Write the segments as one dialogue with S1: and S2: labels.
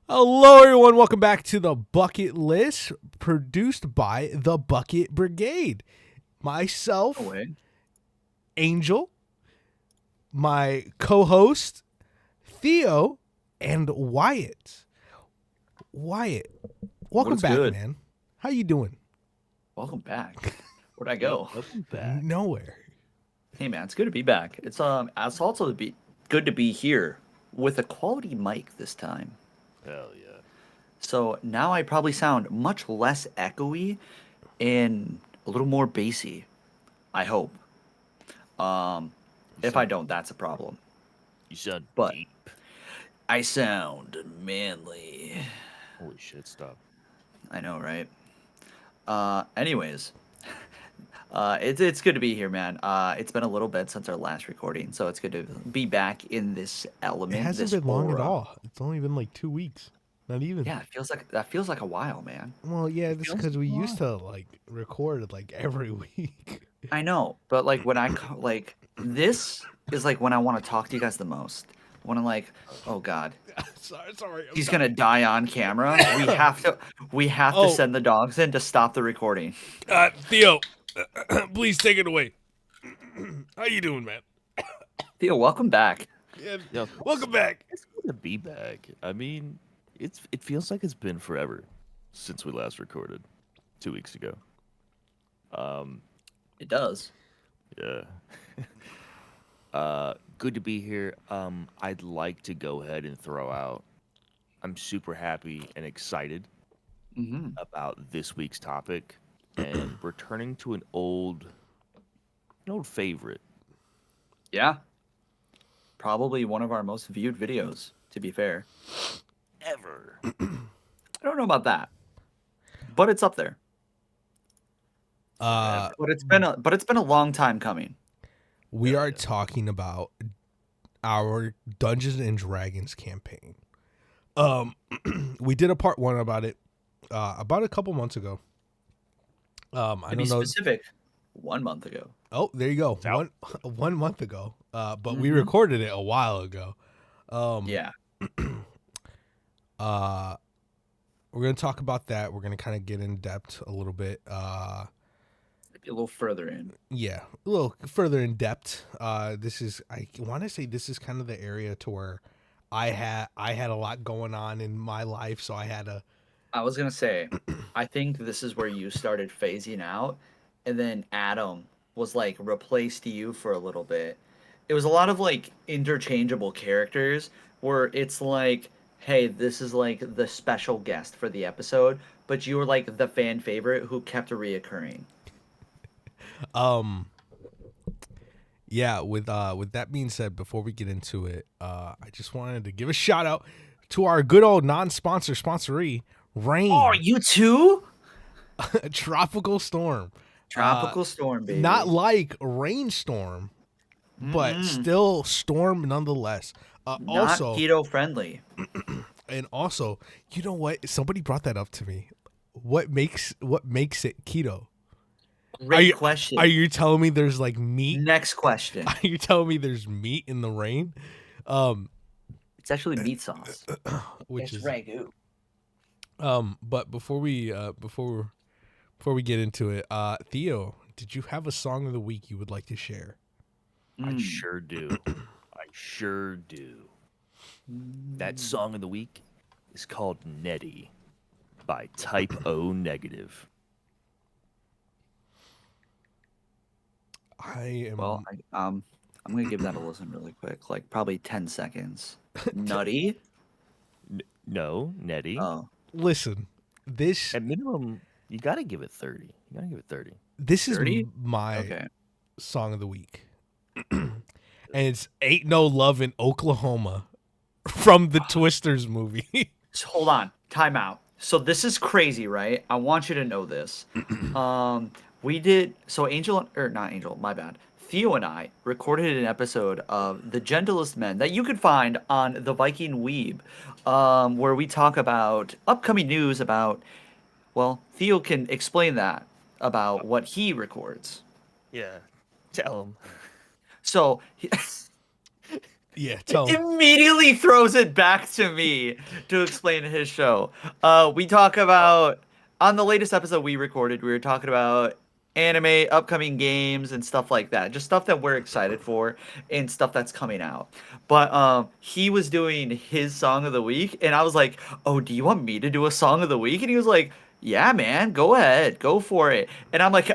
S1: Hello, everyone. Welcome back to the Bucket List, produced by the Bucket Brigade.
S2: No
S1: Myself,
S2: way.
S1: Angel, my co-host Theo, and Wyatt. Wyatt,
S2: What
S1: welcome
S2: is
S1: back,
S2: good?
S1: man. How you doing?
S2: Welcome back. Where'd I go?
S3: Welcome back.
S1: Nowhere.
S2: Hey man, it's good to be back. It's also good to be here with a quality mic this time.
S3: Hell yeah.
S2: So now I probably sound much less echoey and a little more bassy. I hope. Um,
S3: You
S2: if I
S3: sound,
S2: don't, that's a problem.
S3: you sound
S2: But
S3: deep.
S2: I sound manly.
S3: Holy shit, stop.
S2: I know, right? Anyways, it's good to be here, man. It's been a little bit since our last recording, so it's good to be back in this
S1: It
S2: element,
S1: hasn't
S2: this
S1: been long at
S2: aura.
S1: all. It's only been like 2 weeks. Not even.
S2: Yeah, that feels like a while, man.
S1: Well, yeah,
S3: It
S1: this
S3: feels
S1: because we
S3: like a
S1: used
S3: lot.
S1: to record like every week.
S2: I know, but like like this is like when I want to talk to you guys the most. When I'm like, oh God,
S1: sorry, I'm
S2: he's gonna die on camera. We
S1: dying.
S2: have to
S1: Oh,
S2: send the dogs in to stop the recording.
S1: Theo, please take it away. How you doing, man?
S2: Theo, welcome back.
S1: Yeah,
S3: Yeah,
S1: welcome back.
S3: it's good to be back. I mean, it feels like it's been forever since we last recorded 2 weeks ago. Um,
S2: It does.
S3: yeah. Good to be here. I'd like to go ahead and throw out. I'm super happy and excited
S2: Hmm.
S3: about this week's topic and returning to an old favorite.
S2: Yeah, probably one of our most viewed videos. To be fair,
S3: Ever.
S2: I don't know about that, but it's up there.
S1: Uh,
S3: Forever.
S2: But it's been a long time coming.
S1: we
S3: Hell
S1: are
S3: yeah.
S1: talking about our Dungeons and Dragons campaign. We did a part one about it, about a couple months ago. I
S2: To be
S1: don't know.
S2: specific, 1 month ago.
S1: Oh, there you go.
S3: It's out.
S1: One month ago. But we
S2: Hmm.
S1: recorded it a while ago. Um,
S2: Yeah.
S1: uh, we're gonna talk about that. We're gonna kind of get in depth a little bit.
S2: Maybe a little further in.
S1: Yeah, a little further in depth. This is I want to say this is kind of the area to where I had a lot going on in my life, so I had to.
S2: I was gonna say, I think this is where you started phasing out, and then Adam was like replaced you for a little bit. It was a lot of like interchangeable characters where it's like, hey, this is like the special guest for the episode, but you were like the fan favorite who kept reoccurring.
S1: Um, yeah. With that being said, before we get into it, I just wanted to give a shout out to our good old non-sponsor sponsoree,
S2: Oh,
S1: Rain,
S2: you too?
S1: Tropical Storm. Uh,
S2: Tropical storm,
S1: Not
S2: baby.
S1: like rainstorm, but
S2: Mm-mm.
S1: still storm nonetheless.
S2: Not
S1: Also,
S2: keto friendly.
S1: and also, you know what? Somebody brought that up to me. What makes it keto? Are
S2: Great
S1: you are
S2: question.
S1: you telling me there's like meat?
S2: Next question.
S1: Are you telling me there's meat in the rain? Um,
S2: It's actually meat sauce.
S1: which
S2: It's
S1: is
S2: ragu.
S1: but before we get into it, Theo, did you have a song of the week you would like to share?
S3: I
S2: Mm.
S3: sure do. I sure do. That
S2: Mm.
S3: song of the week is called Nettie by Type O Negative.
S1: I
S2: Well,
S1: am
S2: I'm gonna give that a listen really quick, like probably 10 seconds. Nutty?
S3: No, Nettie.
S2: Oh,
S1: listen. This
S3: At minimum, you gotta give it 30. You gotta give it 30.
S1: this is
S2: 30?
S1: my
S2: Okay.
S1: song of the week. And it's Ain't No Love in Oklahoma from the Twisters movie.
S2: So hold on, time out. So this is crazy, right? I want you to know this. We did so Angel or not Angel, my bad. Theo and I recorded an episode of The Gentlest Men that you could find on the Viking Weeb, where we talk about upcoming news about. Well, Theo can explain that about what he records.
S3: Yeah. Tell him.
S2: So
S1: Yeah, tell 'em.
S2: Immediately throws it back to me to explain his show. We talk about on the latest episode we recorded, we were talking about anime, upcoming games, and stuff like that. Just stuff that we're excited for and stuff that's coming out. But he was doing his song of the week, and I was like, "Oh, do you want me to do a song of the week?" And he was like, "Yeah, man, go ahead, go for it." And I'm like,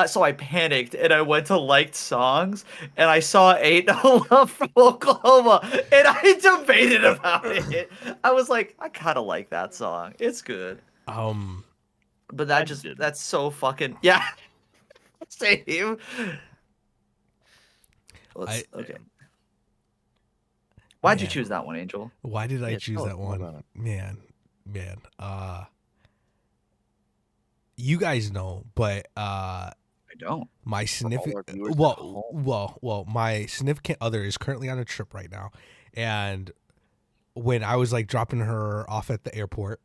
S2: So I panicked and I went to liked songs and I saw Ain't No Love from Oklahoma and I debated about it. I was like, I kind of like that song. It's good.
S1: Um,
S2: But
S3: I didn't.
S2: that's so fucking, yeah, same.
S1: I
S2: Okay. Why'd you
S1: man,
S2: choose that one, Angel?
S1: why did I
S3: Yeah,
S1: choose
S3: tell us
S1: that
S3: more
S1: one?
S3: about it.
S1: Man. You guys know, but
S2: I don't.
S1: my
S3: our
S1: significant
S3: viewers at
S1: well,
S3: home.
S1: well, my significant other is currently on a trip right now, and when I was like dropping her off at the airport,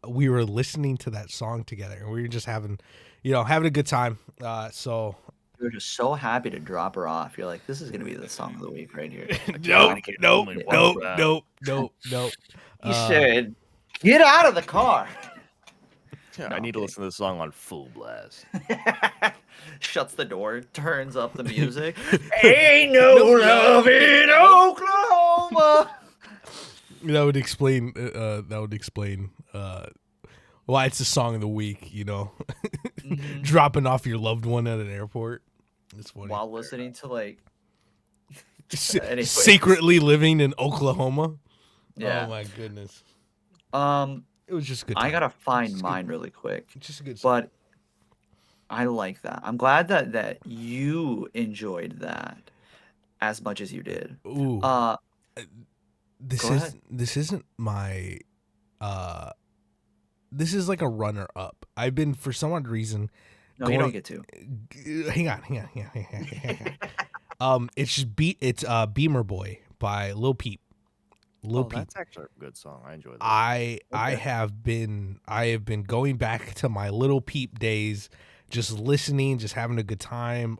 S1: we were listening to that song together, and we were just having, having a good time. So
S2: You're just so happy to drop her off. You're like, this is gonna be the song of the week right here.
S1: nope,
S3: get
S1: nope,
S3: home in one
S1: nope,
S3: round.
S1: nope, nope, nope.
S2: He said, "Get out of the car."
S3: Yeah,
S2: No,
S3: I
S2: I'm
S3: need to
S2: kidding.
S3: listen to this song on full blast.
S2: Shuts the door, turns up the music. Ain't no love in Oklahoma.
S1: That would explain. Why it's the song of the week. Dropping off your loved one at an airport. It's funny.
S2: While listening to like, anyways.
S1: Secretly living in Oklahoma.
S2: Yeah.
S1: Oh my goodness.
S2: Um,
S1: It was just a good.
S2: I
S1: Time.
S2: gotta find
S1: Just
S2: mine really quick,
S1: Just a good. Song.
S2: but I like that. I'm glad that you enjoyed that as much as you did.
S1: Ooh,
S2: Uh,
S1: this
S2: go ahead.
S1: this isn't my. uh This is like a runner up. I've been for some odd reason.
S2: No, you don't get to.
S1: Hang on. It's just It's Beamer Boy by Lil Peep. Lil Peep.
S3: That's actually a good song. I enjoy that.
S1: I
S2: Okay.
S1: have been going back to my Little Peep days, just listening, just having a good time.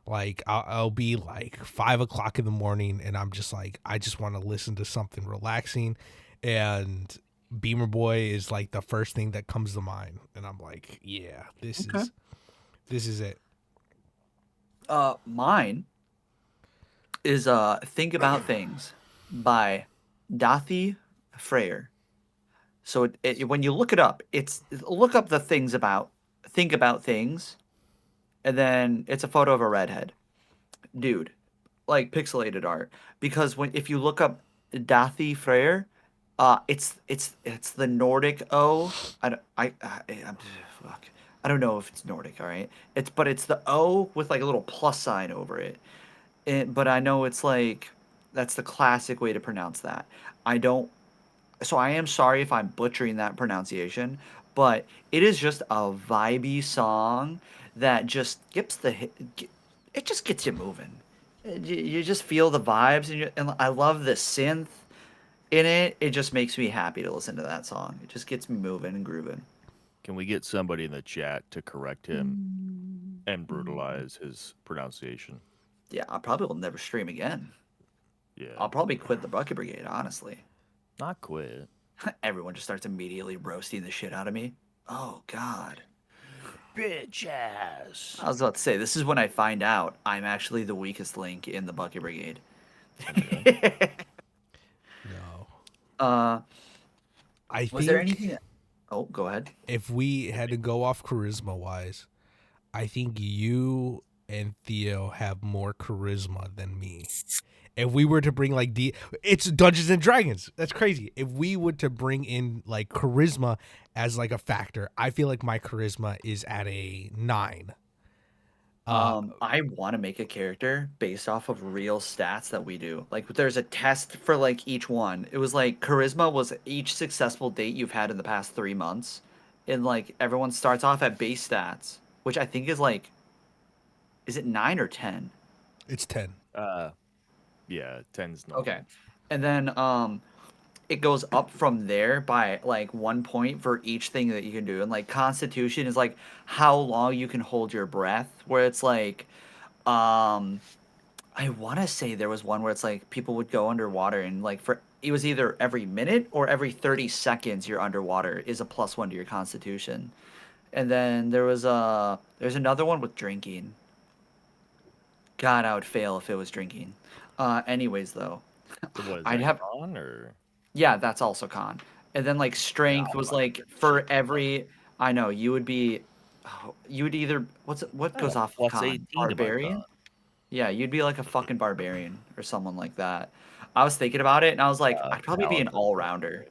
S1: Like I'll be like 5 o'clock in the morning, and I'm just like I just want to listen to something relaxing, and Beamer Boy is like the first thing that comes to mind, and I'm like, yeah, this
S2: Okay.
S1: is it.
S2: Mine is Think About Things by Dathi Freyer. So when you look it up, it's look up the things about Think About Things, and then it's a photo of a redhead. Dude, like pixelated art. Because if you look up Dathi Freyr, it's the Nordic O. I'm fuck. I don't know if it's Nordic, all right? It's the O with like a little plus sign over it. But I know it's like that's the classic way to pronounce that. I don't so I am sorry if I'm butchering that pronunciation, but it is just a vibey song that just it just gets you moving. You just feel the vibes, and I love the synth in it. It just makes me happy to listen to that song. It just gets me moving and grooving.
S3: Can we get somebody in the chat to correct him and brutalize his pronunciation?
S2: Yeah, I probably will never stream again.
S3: Yeah.
S2: I'll probably quit the Bucket Brigade, honestly.
S3: Not quit.
S2: Everyone just starts immediately roasting the shit out of me. Oh, God.
S3: Bitch ass.
S2: I was about to say, this is when I find out I'm actually the weakest link in the Bucket Brigade.
S1: No,
S2: uh,
S1: I
S2: was there
S1: think
S2: anything that... Oh, go ahead.
S1: if we had to go off charisma wise, I think you and Theo have more charisma than me. If we were to bring like it's Dungeons and Dragons. That's crazy. If we were to bring in like charisma as like a factor, I feel like my charisma is at a 9.
S2: I want to make a character based off of real stats that we do. Like, there's a test for like each one. It was like charisma was each successful date you've had in the past 3 months, and like everyone starts off at base stats, which I think is like, is it 9 or 10?
S1: It's 10.
S3: Yeah, 10's not.
S2: Okay, and then it goes up from there by like 1 point for each thing that you can do. And like constitution is like how long you can hold your breath, where it's like I want to say there was one where it's like people would go underwater and like for it was either every minute or every 30 seconds you're underwater is a +1 to your constitution. And then there's another one with drinking. God, I would fail if it was drinking. Anyways though,
S3: What is
S2: I'd
S3: that
S2: have
S3: con or?
S2: yeah, that's also con. And then like
S3: Yeah,
S2: strength
S3: I'm
S2: was
S3: not
S2: like
S3: good at
S2: for
S3: strength.
S2: every I know you would be you would either what
S3: I got
S2: goes off of
S3: a
S2: con?
S3: +18 to my con.
S2: Barbarian? Yeah, you'd be like a fucking barbarian or someone like that. I was thinking about it and I was like, I'd probably be an
S3: Paladin.
S2: all-rounder.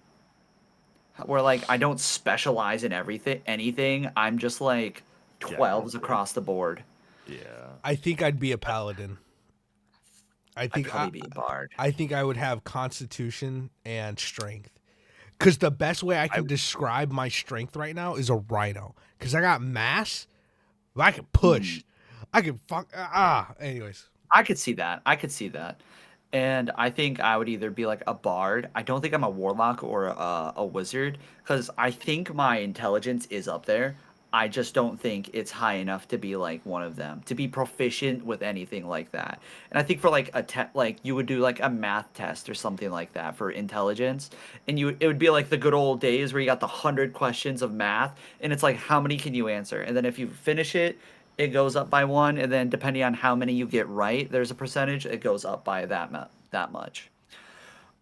S2: Where like I don't specialize in anything. I'm just like
S3: Jack of all
S2: 12s
S3: trades.
S2: across the board.
S3: Yeah.
S1: I think I'd be a paladin. I
S2: I'd
S1: think I
S2: probably be a bard.
S1: I think I would have constitution and strength. Cause the best way I
S3: I
S1: can describe my strength right now is a rhino. Cause I got mass, but I can push. I can fuck. Anyways,
S2: I could see that. I could see that. And I think I would either be like a bard. I don't think I'm a warlock or a wizard because I think my intelligence is up there. I just don't think it's high enough to be like one of them, to be proficient with anything like that. And I think for like like you would do like a math test or something like that for intelligence, and it would be like the good old days where you got the 100 questions of math, and it's like how many can you answer, and then if you finish it, it goes up by one, and then depending on how many you get right, there's a percentage. It goes up by that much.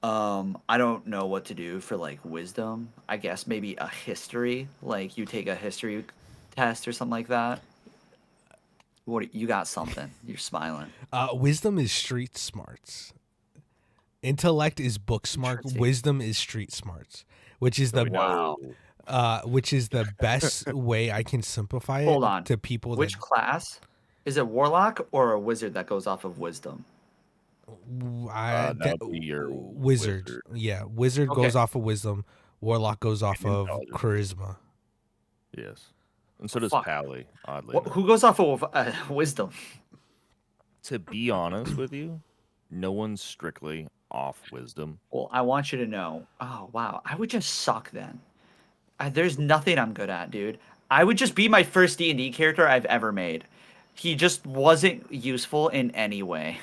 S2: I don't know what to do for like wisdom. I guess maybe a history, like you take a history test or something like that. What you got? Something? You're smiling.
S1: wisdom is street smarts. Intellect is book smart.
S2: Interesting.
S1: Wisdom is street smarts, which is
S3: So
S1: the
S3: we
S2: Wow.
S3: know
S1: which is the best way I can simplify it
S2: Hold on.
S1: to people that
S2: Which class? Is it warlock or a wizard that goes off of wisdom?
S3: that would be your
S1: wizard.
S3: wizard
S1: Yeah, wizard
S2: Okay.
S1: goes off of wisdom. Warlock goes off
S3: and
S1: of
S3: intelligence.
S1: charisma.
S3: Yes. And so does
S2: Fuck.
S3: Pally, oddly
S2: What,
S3: enough.
S2: who goes off of wisdom?
S3: To be honest with you, no one's strictly off wisdom.
S2: Well, I want you to know. Oh wow, I would just suck then. There's nothing I'm good at, dude. I would just be my first D&D character I've ever made. He just wasn't useful in any way.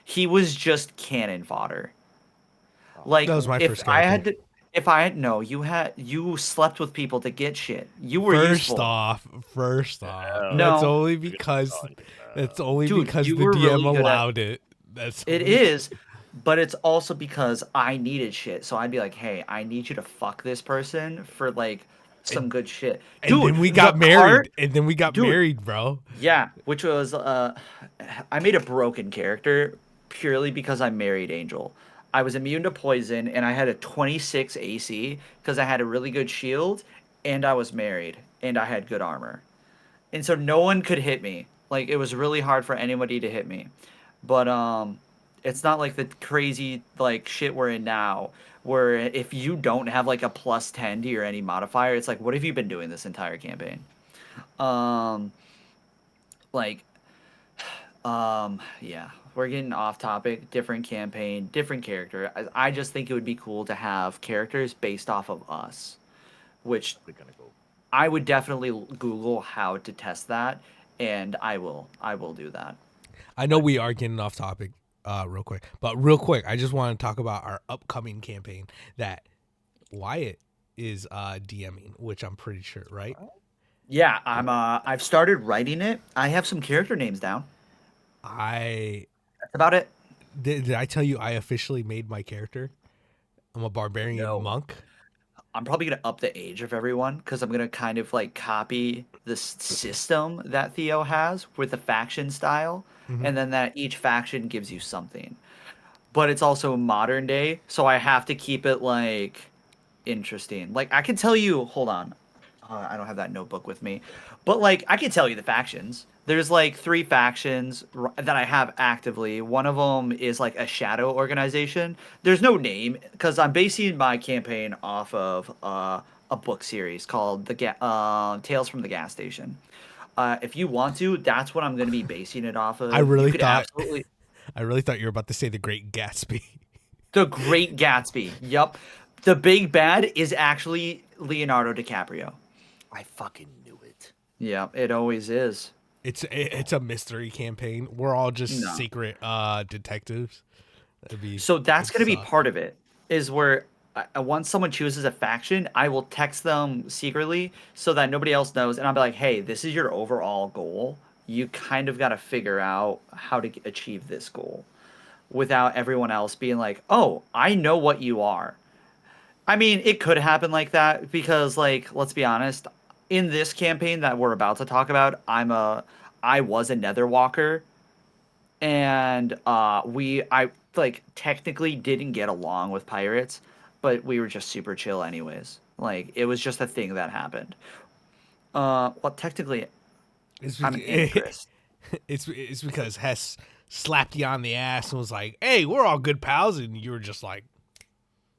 S2: He was just cannon fodder.
S1: That
S2: Like
S1: was my
S2: if
S1: first
S2: I
S1: character.
S2: had to, if I had no, you slept with people to get shit. You were
S1: First
S2: useful.
S1: off, that's
S2: No,
S1: only
S3: We're gonna
S1: because
S3: call you,
S1: that's only
S2: dude,
S1: because
S2: you
S1: the
S2: were
S1: DM
S2: really good at
S1: allowed it. That's
S2: it
S1: only,
S2: is, but it's also because I needed shit. So I'd be like, "Hey, I need you to fuck this person for like some
S1: and,
S2: good shit."
S1: and
S2: Dude,
S1: then we
S2: the
S1: got
S2: part,
S1: married. And then we got
S2: dude,
S1: married, bro.
S2: yeah, which was I made a broken character purely because I married Angel. I was immune to poison and I had a 26 AC because I had a really good shield and I was married and I had good armor. And so no one could hit me. Like it was really hard for anybody to hit me. But it's not like the crazy like shit we're in now where if you don't have like a +10 to your any modifier, it's like what have you been doing this entire campaign? Um like yeah, we're getting off topic, different campaign, different character. I just think it would be cool to have characters based off of us, which
S3: We're gonna go.
S2: I would definitely Google how to test that, and I will do that.
S1: I know we are getting off topic real quick. But real quick, I just want to talk about our upcoming campaign that Wyatt is DMing, which I'm pretty sure, right?
S2: Yeah, I've started writing it. I have some character names down.
S1: I
S2: That's about it.
S1: did I tell you I officially made my character? I'm a barbarian
S2: No.
S1: monk.
S2: I'm probably gonna up the age of everyone because I'm gonna kind of like copy this system that Theo has with the faction style,
S1: Mhm.
S2: and then that each faction gives you something. But it's also modern day, so I have to keep it like interesting. Like I can tell you, hold on, I don't have that notebook with me, but like I can tell you the factions. There's like three factions that I have actively. One of them is like a shadow organization. There's no name because I'm basing my campaign off of a book series called Tales from the Gas Station. If you want to, that's what I'm going to be basing it off
S1: I
S2: of. You
S1: really
S2: could
S1: thought
S2: absolutely
S1: I really thought you were about to say the Great Gatsby.
S2: The Great Gatsby. Yup. The big bad is actually Leonardo DiCaprio.
S3: I fucking knew it.
S2: Yeah, it always is.
S1: It's a mystery campaign. We're all just
S2: No.
S1: secret detectives.
S2: So that's going to be
S1: suck.
S2: part of it, is where once someone chooses a faction, I will text them secretly so that nobody else knows. And I'll be like, hey, this is your overall goal. You kind of got to figure out how to achieve this goal without everyone else being like, oh, I know what you are. I mean, it could happen like that because, like, let's be honest, in this campaign that we're about to talk about, I was a Nether Walker, and I like technically didn't get along with pirates, but we were just super chill anyways. Like, it was just a thing that happened. Well, technically,
S1: It's
S2: I'm an Ingress.
S1: it's because Hess slapped you on the ass and was like, "Hey, we're all good pals," and you were just like,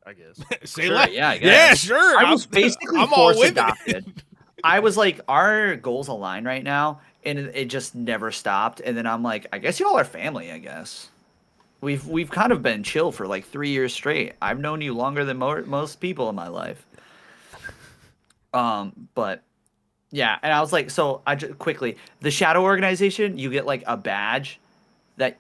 S3: I guess.
S1: "Say
S2: Sure,
S1: less."
S2: yeah, I
S1: Yeah,
S2: guess.
S1: sure.
S2: I was basically
S1: I'm all
S2: force
S1: with
S2: adopted.
S1: it.
S2: I was like, our goals align right now, and it just never stopped. And then I'm like, I guess y'all are family. I guess we've kind of been chill for like 3 years straight. I've known you longer than most people in my life. But yeah, and I was like, so I just quickly the Shadow Organization, you get like a badge that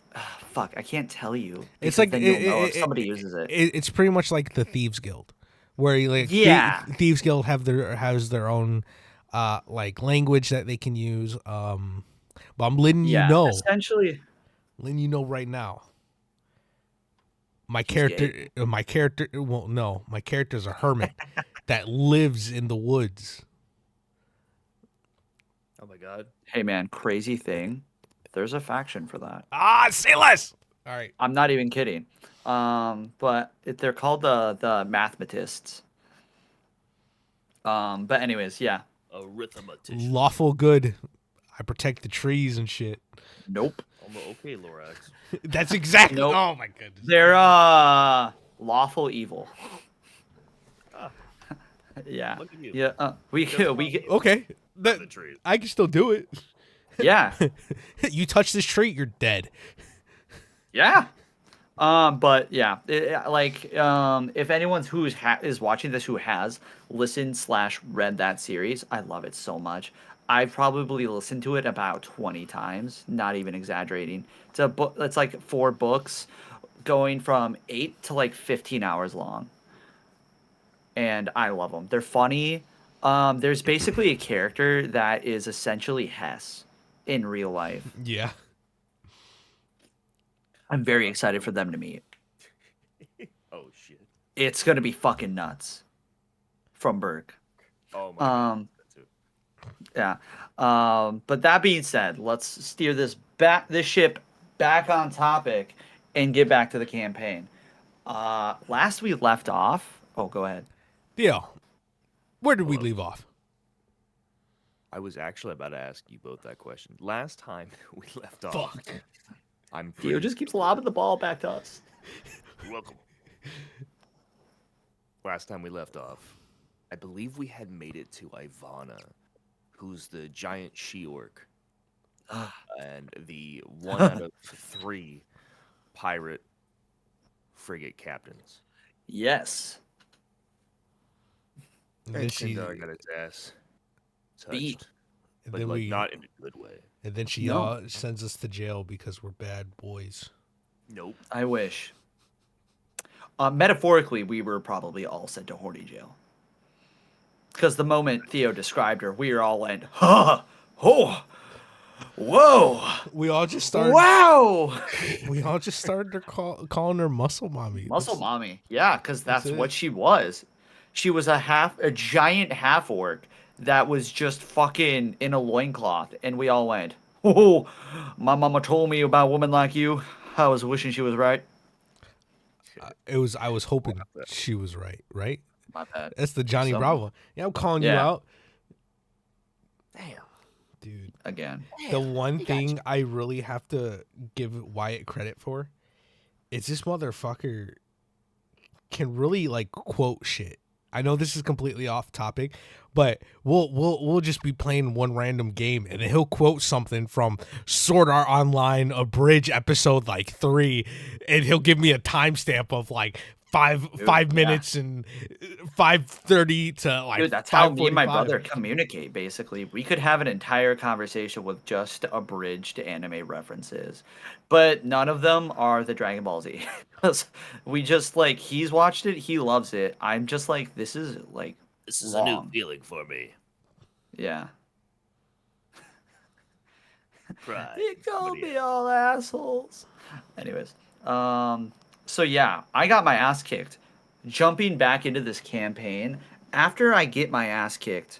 S2: fuck, I can't tell you
S1: It's
S2: because
S1: like
S2: then you'll know if somebody uses it.
S1: it's pretty much like the Thieves Guild, where
S2: Yeah.
S1: Thieves Guild has their own like language that they can use. But I'm
S2: Yeah, essentially,
S1: letting you know right now.
S2: he's gay.
S1: My character's a hermit that lives in the woods.
S3: Oh my god.
S2: Hey man, crazy thing. There's a faction for that.
S1: Say less. All right.
S2: I'm not even kidding. But they're called the mathematists. But anyways, yeah.
S3: Arithmetician.
S1: Lawful good. I protect the trees and shit.
S2: Nope.
S3: Okay, Lorax.
S1: That's exactly.
S2: Nope.
S1: Oh my goodness.
S2: They're lawful evil.
S3: Ah,
S2: Yeah.
S3: look at you.
S2: Yeah. We
S1: Okay.
S3: The trees.
S1: I can still do it.
S2: yeah.
S1: You touch this tree, you're dead.
S2: Yeah. But yeah, if anyone's is watching this who has listened/read that series, I love it so much. I've probably listened to it about 20 times, not even exaggerating. It's a book. It's like 4 books, going from 8 to like 15 hours long, and I love them. They're funny. There's basically a character that is essentially Hess in real life.
S1: Yeah.
S2: I'm very excited for them to meet.
S3: Oh shit.
S2: It's gonna be fucking nuts. From Burke.
S3: Oh my god. That too.
S2: Yeah. But that being said, let's steer this ship back on topic and get back to the campaign. Last we left off. Oh, go ahead.
S1: Theo, where did we leave off?
S3: I was actually about to ask you both that question. Last time we left off.
S1: Fuck.
S3: I'm
S2: Theo just keeps lobbing the ball back to us.
S3: You're welcome. Last time we left off, I believe we had made it to Ivana, who's the giant she-orc, and the 1 out of 3 pirate frigate captains.
S2: Yes.
S1: And then
S3: And
S1: she,
S3: Sindar got its ass touched,
S2: Beat.
S1: and
S3: but
S1: then
S3: like
S1: we,
S3: not in a good way.
S1: and then she
S2: No.
S1: sends us to jail because we're bad boys.
S3: Nope.
S2: I wish. Metaphorically, we were probably all sent to Horny jail. Because the moment Theo described her, we all went, huh, oh, whoa,
S1: We all just started.
S2: wow.
S1: We all just started calling her Muscle Mommy.
S2: Muscle mommy. Yeah, because that's
S1: it.
S2: what she was. She was a giant half orc that was just fucking in a loincloth. And we all went, oh, my mama told me about a woman like you. I was wishing she was right.
S1: I was hoping she was right. Right.
S2: My bad.
S1: That's the Johnny
S2: Some-
S1: Bravo. Yeah, I'm calling you
S2: Yeah.
S1: out,
S3: Damn.
S1: dude.
S2: Again.
S1: The one thing I really have to give Wyatt credit for is this motherfucker can really like quote shit. I know this is completely off topic, but we'll just be playing one random game and he'll quote something from Sword Art Online Abridged episode like 3, and he'll give me a timestamp of like five
S2: yeah.
S1: minutes and 5:30 to like
S2: Dude, that's how me and my
S1: 5:45.
S2: brother communicate, basically. We could have an entire conversation with just abridged anime references, but none of them are the Dragon Ball Z. 'Cause we just, like, he's watched it, he loves it. I'm just like, this is, like,
S3: This is a new
S2: long.
S3: feeling for me.
S2: Yeah.
S3: Pride.
S2: You call
S3: But
S2: me
S3: yeah.
S2: all assholes. Anyways, so yeah, I got my ass kicked. Jumping back into this campaign, after I get my ass kicked,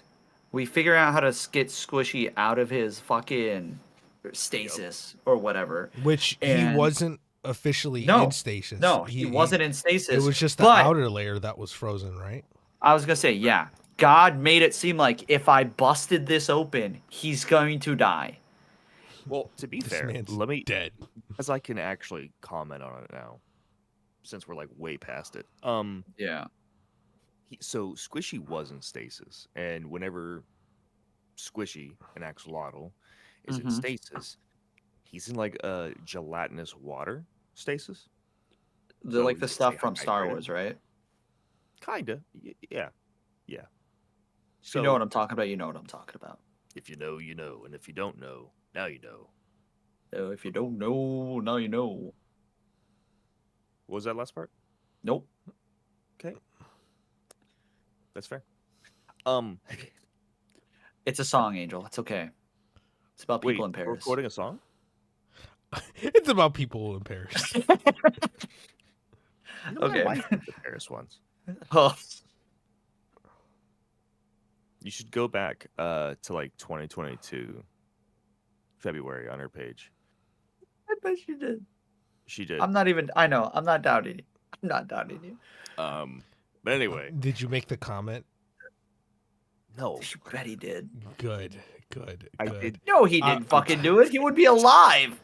S2: we figure out how to get Squishy out of his fucking stasis or whatever.
S1: Which he
S2: And
S1: wasn't officially in
S2: no,
S1: stasis.
S2: no, he wasn't in
S1: It
S2: stasis.
S1: was just the
S2: But
S1: outer layer that was frozen, right?
S2: I was gonna say, yeah, God made it seem like if I busted this open, he's going to die.
S3: Well, to be
S1: This
S3: fair,
S1: man's
S3: let me,
S1: dead.
S3: as I can actually comment on it now, since we're like way past it.
S2: Yeah.
S3: So Squishy was in stasis, and whenever Squishy, an axolotl, is in
S2: Mm-hmm.
S3: stasis, he's in like a gelatinous water stasis.
S2: The
S3: So
S2: like
S3: he
S2: the
S3: can stay
S2: stuff from Star
S3: hydrated.
S2: Wars, right?
S3: Kinda, yeah, yeah.
S2: If you know
S3: So
S2: what I'm talking about, you know what I'm talking about.
S3: if you know, you know, and if you don't know, now you know.
S2: If you don't know, now you know.
S3: What was that last part?
S2: Nope.
S3: Okay, that's fair. Um,
S2: It's a song, Angel. It's okay. It's about people
S3: wait,
S2: in
S3: we're
S2: Paris.
S3: recording a song?
S1: It's about people in Paris.
S3: You know,
S2: Okay.
S3: my wife went to Paris once.
S2: Oh,
S3: You should go back to like 2022 February on her page.
S2: I bet you did.
S3: She did.
S2: I'm not even. I know. I'm not doubting you. I'm not doubting you.
S3: But anyway,
S1: Did you make the comment?
S3: no,
S2: You bet he did.
S1: Good, good,
S3: I
S1: good.
S3: did.
S2: No, he didn't fucking do it. He would be alive.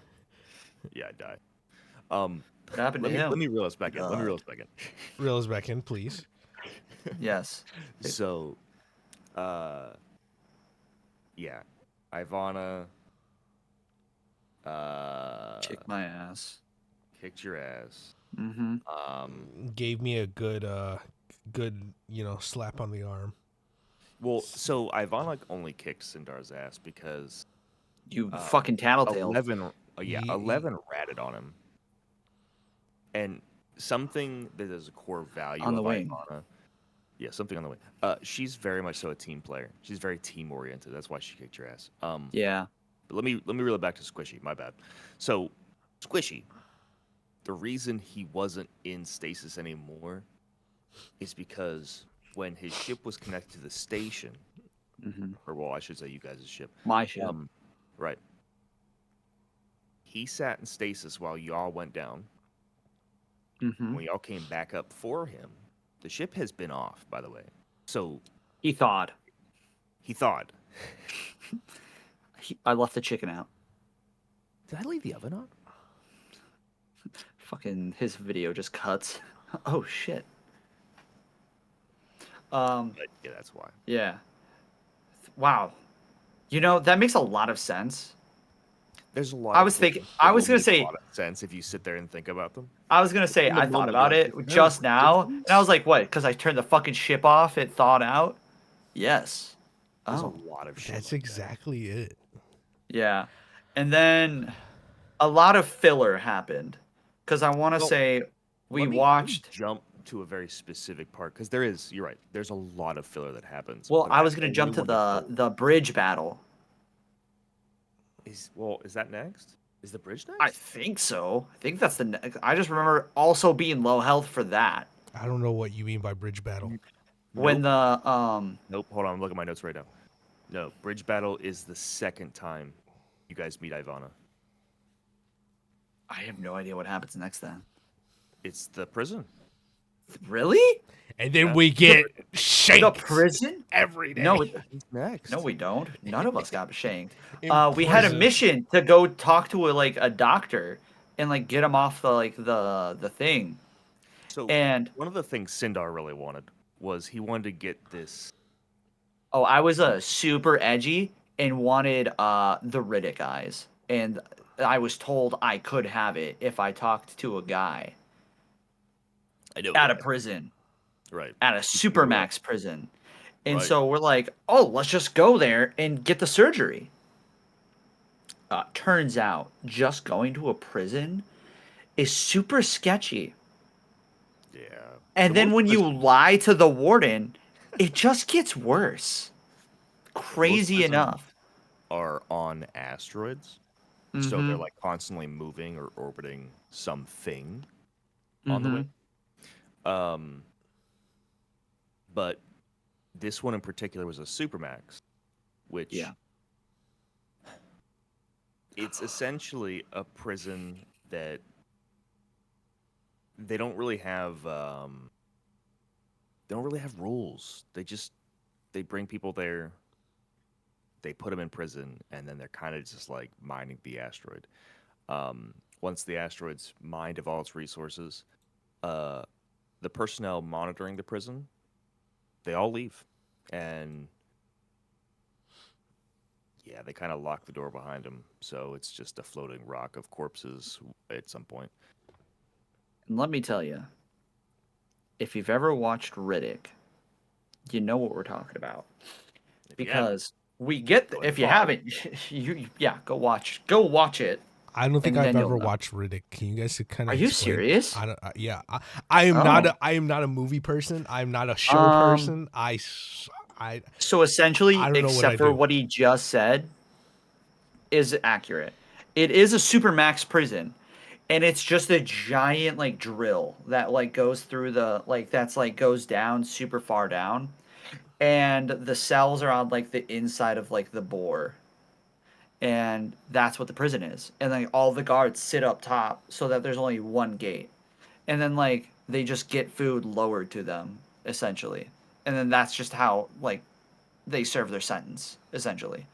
S3: Yeah, I died.
S2: What happened to him?
S3: Let me reel us back in. Let me
S2: God.
S3: reel us back in.
S1: Reel us back in, please.
S2: Yes.
S3: So, yeah, Ivana,
S2: Kick my ass.
S3: kicked your ass.
S2: Mm-hmm.
S1: Gave me a good, slap on the arm.
S3: Well, so Ivana only kicked Sindar's ass because
S2: You fucking tattletale.
S3: 11 ratted on him. And something that is a core value
S2: On the
S3: of
S2: wing.
S3: Ivana. Yeah, something on the way. She's very much so a team player. She's very team oriented. That's why she kicked your ass.
S2: Yeah.
S3: But let me reel it back to Squishy. My bad. So, Squishy, the reason he wasn't in stasis anymore is because when his ship was connected to the station,
S2: Mm-hmm.
S3: or well, I should say you guys' ship.
S2: My shit.
S3: Right. He sat in stasis while y'all went down.
S2: Mm-hmm.
S3: When y'all came back up for him, the ship has been off, by the way. So
S2: He thawed.
S3: he thawed.
S2: I left the chicken out.
S3: Did I leave the oven on?
S2: Fucking his video just cuts. Oh shit.
S3: But yeah, that's why.
S2: Yeah. Wow. You know, that makes a lot of sense.
S3: There's a lot.
S2: I
S3: of
S2: was
S3: things
S2: thinking.
S3: that
S2: I was
S3: will
S2: gonna
S3: make
S2: say.
S3: a lot of sense if you sit there and think about them.
S2: I was gonna say.
S3: In the
S2: I thought
S3: moment,
S2: about
S3: you're
S2: it
S3: like,
S2: just
S3: "No,
S2: now,
S3: this
S2: and I was
S3: is-"
S2: like, "What?" Because I turned the fucking ship off. It thawed out. Yes.
S3: There's
S2: Oh.
S3: a lot of shit.
S1: That's
S3: like
S1: exactly it.
S2: Yeah. And then a lot of filler happened. Because I want to
S3: Well,
S2: say we
S3: let me
S2: watched.
S3: jump to a very specific part because there is. You're right. There's a lot of filler that happens.
S2: Well,
S3: but
S2: I was
S3: I
S2: gonna
S3: only
S2: jump to
S3: wanna go-
S2: the bridge battle.
S3: Is that next? Is the bridge
S2: I
S3: next?
S2: think so. I think that's the. I just remember also being low health for that.
S1: I don't know what you mean by bridge battle.
S2: When
S3: Nope.
S2: the
S3: Nope. Hold on. I'm looking at my notes right now. No, bridge battle is the second time you guys meet Ivana.
S2: I have no idea what happens next then.
S3: It's the prison.
S2: Really?
S1: And then
S3: Yeah.
S1: we get
S2: The
S1: shanked
S2: prison?
S1: every day.
S2: No,
S3: He's next.
S2: no, we don't. None of us got shanked.
S1: In
S2: We had a
S1: prison.
S2: mission to go talk to a doctor and like get him off the thing.
S3: So
S2: And
S3: one of the things Sindar really wanted was he wanted to get this.
S2: oh, I was a super edgy and wanted the Riddick eyes, and I was told I could have it if I talked to a guy.
S3: I know
S2: at a
S3: that.
S2: prison,
S3: Right.
S2: at a
S3: You were
S2: supermax prison. And
S3: right.
S2: so we're like, oh, let's just go there and get the surgery. Turns out, just going to a prison is super sketchy.
S3: Yeah.
S2: And
S3: So
S2: then
S3: most
S2: when you
S3: prisons,
S2: lie to the warden, it just gets worse.
S3: yeah, most
S2: Crazy
S3: prisons
S2: enough.
S3: are on asteroids, so they're
S2: Mm-hmm.
S3: like constantly moving or orbiting something on the
S2: Mm-hmm.
S3: way. Um, but this one in particular was a supermax,
S2: Yeah.
S3: which it's essentially a prison that they don't really have. They don't really have rules. They bring people there, they put them in prison, and then they're kind of just like mining the asteroid. Once the asteroid's mined of all its resources, uh, the personnel monitoring the prison, they all leave, and yeah, they kind of lock the door behind them. So it's just a floating rock of corpses at some point.
S2: And let me tell you, if you've ever watched Riddick, you know what we're talking about.
S3: If you haven't,
S2: Because we get,
S3: go ahead and
S2: if you
S3: pause.
S2: haven't, yeah, go watch it,
S1: I don't think
S2: and
S1: I've
S2: then you'll
S1: ever
S2: know.
S1: watched Riddick. Can you guys kind
S2: Are
S1: of
S2: you
S1: explain?
S2: serious?
S1: I don't. Yeah, I am not
S2: Oh.
S1: a. I am not a movie person. I'm not a show
S2: Um.
S1: person. I
S2: So
S1: I
S2: essentially,
S1: don't know what I
S2: except for
S1: do.
S2: what he just said, is accurate. It is a supermax prison, and it's just a giant like drill that like goes through the like that's like goes down super far down, and the cells are on like the inside of like the bore, and that's what the prison is. And like all the guards sit up top so that there's only one gate, and then like they just get food lowered to them essentially, and then that's just how like they serve their sentence essentially,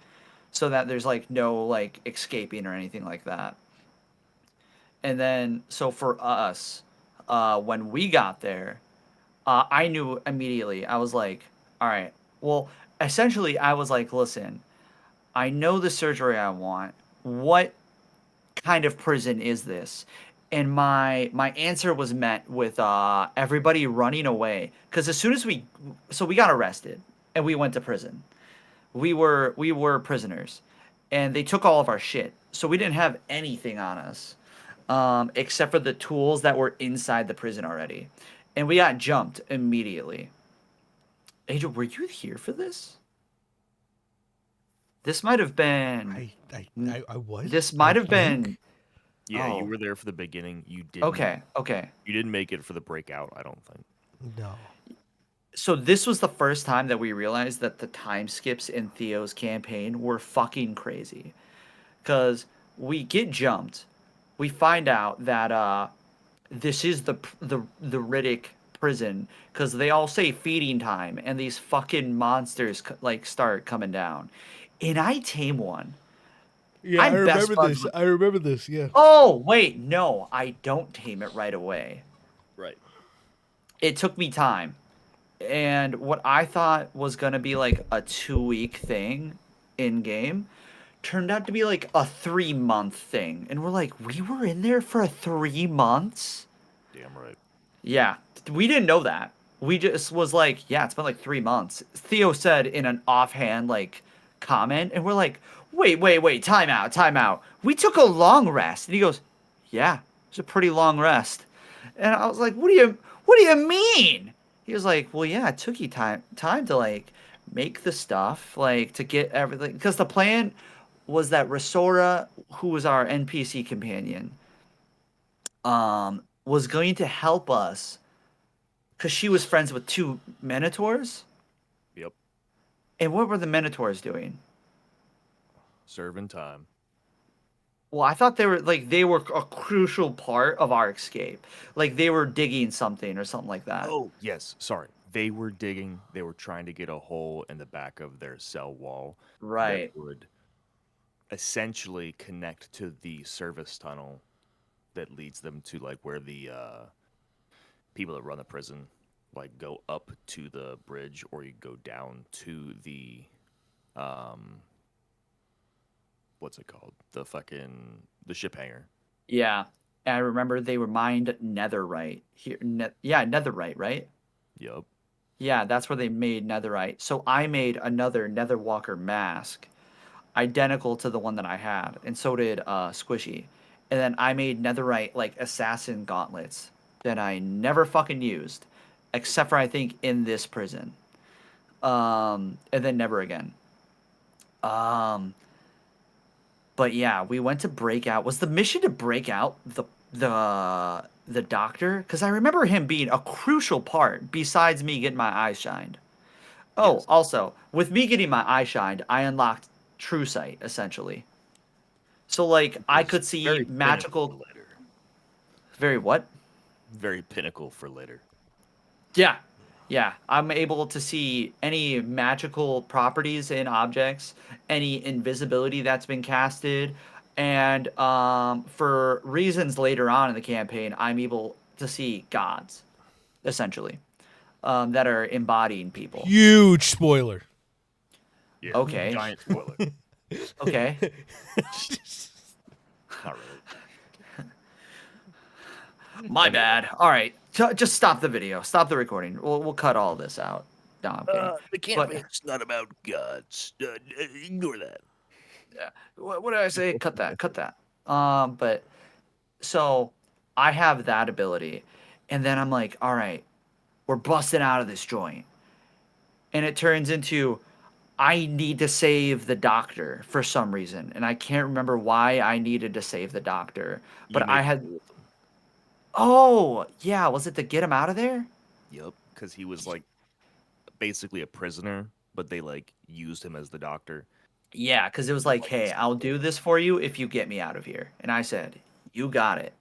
S2: so that there's like no like escaping or anything like that. And then so for us, when we got there, I knew immediately. I was like, all right, well, essentially, I was like, listen, I know the surgery I want. What kind of prison is this? And my answer was met with everybody running away because as soon as we got arrested and we went to prison. We were prisoners, and they took all of our shit. So we didn't have anything on us, except for the tools that were inside the prison already, and we got jumped immediately. Angel, were you here for this? This might have been.
S1: I was.
S2: This
S1: I
S2: might have been.
S1: think
S3: Yeah, you
S2: Oh,
S3: were there for the beginning.
S2: okay, okay.
S3: You didn't make it for the breakout. I don't think.
S1: no.
S2: So this was the first time that we realized that the time skips in Theo's campaign were fucking crazy. Because we get jumped, we find out that this is the Riddick prison because they all say feeding time, and these fucking monsters like start coming down, and I tame one.
S1: Yeah, I
S2: I'm best
S1: remember
S2: buds
S1: this.
S2: with.
S1: I remember this. Yeah.
S2: Oh wait, no, I don't tame it right away.
S3: Right.
S2: It took me time, and what I thought was gonna be like a 2 week thing in game turned out to be like a 3 month thing, and we're like, we were in there for 3 months.
S3: Damn right.
S2: Yeah, we didn't know that. We just was like, yeah, it's been like 3 months. Theo said in an offhand like comment, and we're like, wait, time out, time out. We took a long rest, and he goes, yeah, it's a pretty long rest. And I was like, what do you mean? He was like, well, yeah, it took you time to like make the stuff, like to get everything, because the plan was that Resora, who was our NPC companion, was going to help us because she was friends with two Minotaurs.
S3: Yep.
S2: And what were the Minotaurs doing?
S3: Serving time.
S2: Well, I thought they were a crucial part of our escape. Like they were digging something or something like that.
S3: Oh, yes. Sorry. They were digging. They were trying to get a hole in the back of their cell wall that
S2: Right.
S3: would essentially connect to the service tunnel that leads them to like where the people that run the prison like go up to the bridge or you go down to the um what's it called? The fucking the ship hangar.
S2: Yeah. And I remember they were mined netherite here. Yeah, netherite, right?
S3: Yup.
S2: Yeah, that's where they made netherite. So I made another netherwalker mask, identical to the one that I had, and so did Squishy. And then I made netherite like assassin gauntlets that I never fucking used, except for I think in this prison. And then never again. Um, but yeah, we went to break out. Was the mission to break out the doctor? Because I remember him being a crucial part besides me getting my eyes shined. Oh,
S3: Yes.
S2: also, with me getting my eye shined, I unlocked True Sight, essentially. So, like,
S3: Which
S2: I
S3: is
S2: could see
S3: very pinnacle for
S2: magical.
S3: later.
S2: Very what?
S3: Very pinnacle for later.
S2: Yeah. Yeah. I'm able to see any magical properties in objects, any invisibility that's been casted. And for reasons later on in the campaign, I'm able to see gods, essentially, that are embodying people.
S1: Huge spoiler.
S3: Yeah.
S2: Okay.
S3: Giant spoiler.
S2: Okay.
S3: Not really.
S2: My
S3: Anyway,
S2: bad. All right, just stop the video. Stop the recording. We'll cut all this out. No, I'm kidding.
S3: the
S2: But
S3: campaign's not about gods. Ignore that.
S2: yeah, what did I say? Cut that. Cut that. But so I have that ability, and then I'm like, all right, we're busting out of this joint, and it turns into I need to save the doctor for some reason, and I can't remember why I needed to save the doctor.
S3: You
S2: But I
S3: made a
S2: had,
S3: deal with him.
S2: oh yeah, was it to get him out of there?
S3: Yep. Because he was like basically a prisoner, but they like used him as the doctor.
S2: Yeah, because it was
S3: He's
S2: like,
S3: like
S2: hey,
S3: this.
S2: I'll do this for you if you get me out of here. And I said, you got it.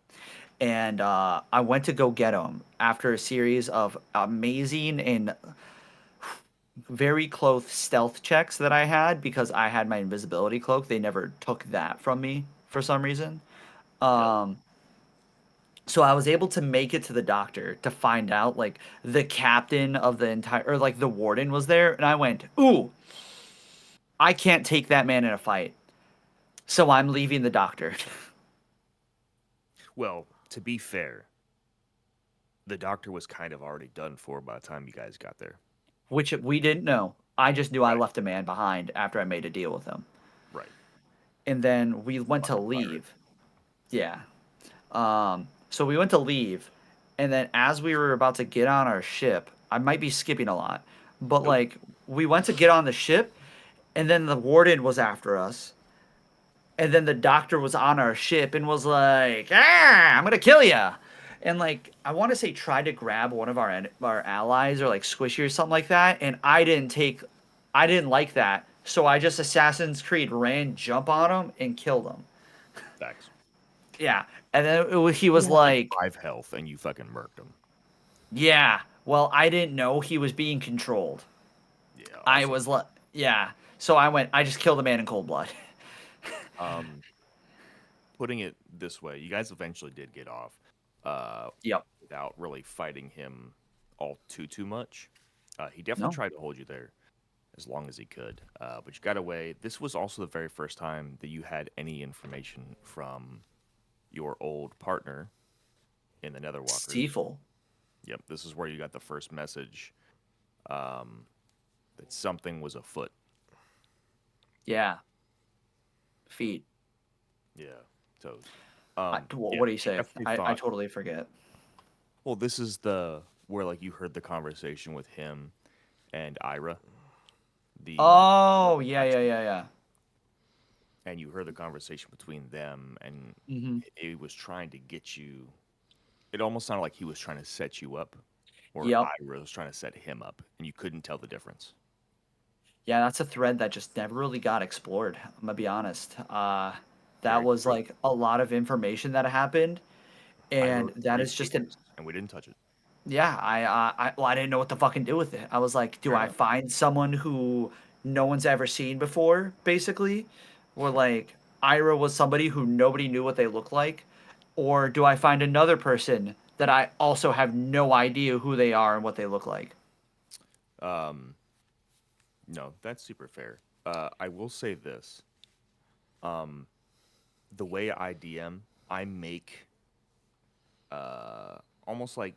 S2: And I went to go get him after a series of amazing and very close stealth checks that I had because I had my invisibility cloak. They never took that from me for some reason.
S3: Yep.
S2: Um, so I was able to make it to the doctor to find out like the captain of the entire or like the warden was there, and I went, ooh, I can't take that man in a fight. So I'm leaving the doctor.
S3: Well, to be fair, the doctor was kind of already done for by the time you guys got there.
S2: Which we didn't know. I just knew I
S3: Right.
S2: left a man behind after I made a deal with him.
S3: Right.
S2: And then we went to
S3: Fucking pirate.
S2: leave. Yeah. So we went to leave, and then as we were about to get on our ship, I might be skipping a lot, but
S3: Nope.
S2: like we went to get on the ship, and then the warden was after us, and then the doctor was on our ship and was like, "Ah, I'm gonna kill ya," and like I want to say tried to grab one of our allies or like Squishy or something like that, and I didn't like that, so I just Assassin's Creed ran jump on him and killed him.
S3: Facts.
S2: Yeah, and then he
S3: He
S2: was
S3: had like
S2: like,
S3: 5 health, and you fucking murked him.
S2: "Yeah, well, I didn't know he was being controlled.
S3: Yeah.
S2: I
S3: Also,
S2: was like, yeah." So I just killed a man in cold blood.
S3: um, putting it this way, you guys eventually did get off, uh,
S2: Yep.
S3: without really fighting him all too much. He definitely
S2: No.
S3: tried to hold you there as long as he could, but you got away. This was also the very first time that you had any information from your old partner in the Netherwalkers.
S2: Stiefel.
S3: Yep, this is where you got the first message, um, that something was afoot.
S2: Yeah. Feet.
S3: Yeah, toes. Yeah,
S2: What do you
S3: he
S2: say?
S3: definitely
S2: I
S3: thought.
S2: totally forget.
S3: Well, this is the where like you heard the conversation with him and Ira, the
S2: Oh, yeah, yeah,
S3: captain,
S2: yeah, yeah.
S3: and you heard the conversation between them, and
S2: Hmm.
S3: he was trying to get you. It almost sounded like he was trying to set you up, or
S2: Yep.
S3: Ira was trying to set him up, and you couldn't tell the difference.
S2: Yeah, that's a thread that just never really got explored. I'm gonna be honest. That
S3: Very
S2: was
S3: true.
S2: like a lot of information that happened,
S3: I
S2: and
S3: wrote
S2: that
S3: 3
S2: is just an
S3: pages, and we didn't touch it.
S2: yeah. Well, I didn't know what to fucking do with it. I was like, do
S3: Fair
S2: I
S3: enough.
S2: find someone who no one's ever seen before, basically, or like Ira was somebody who nobody knew what they looked like, or do I find another person that I also have no idea who they are and what they look like?
S3: Um, no, that's super fair. I will say this: the way I DM, I make almost like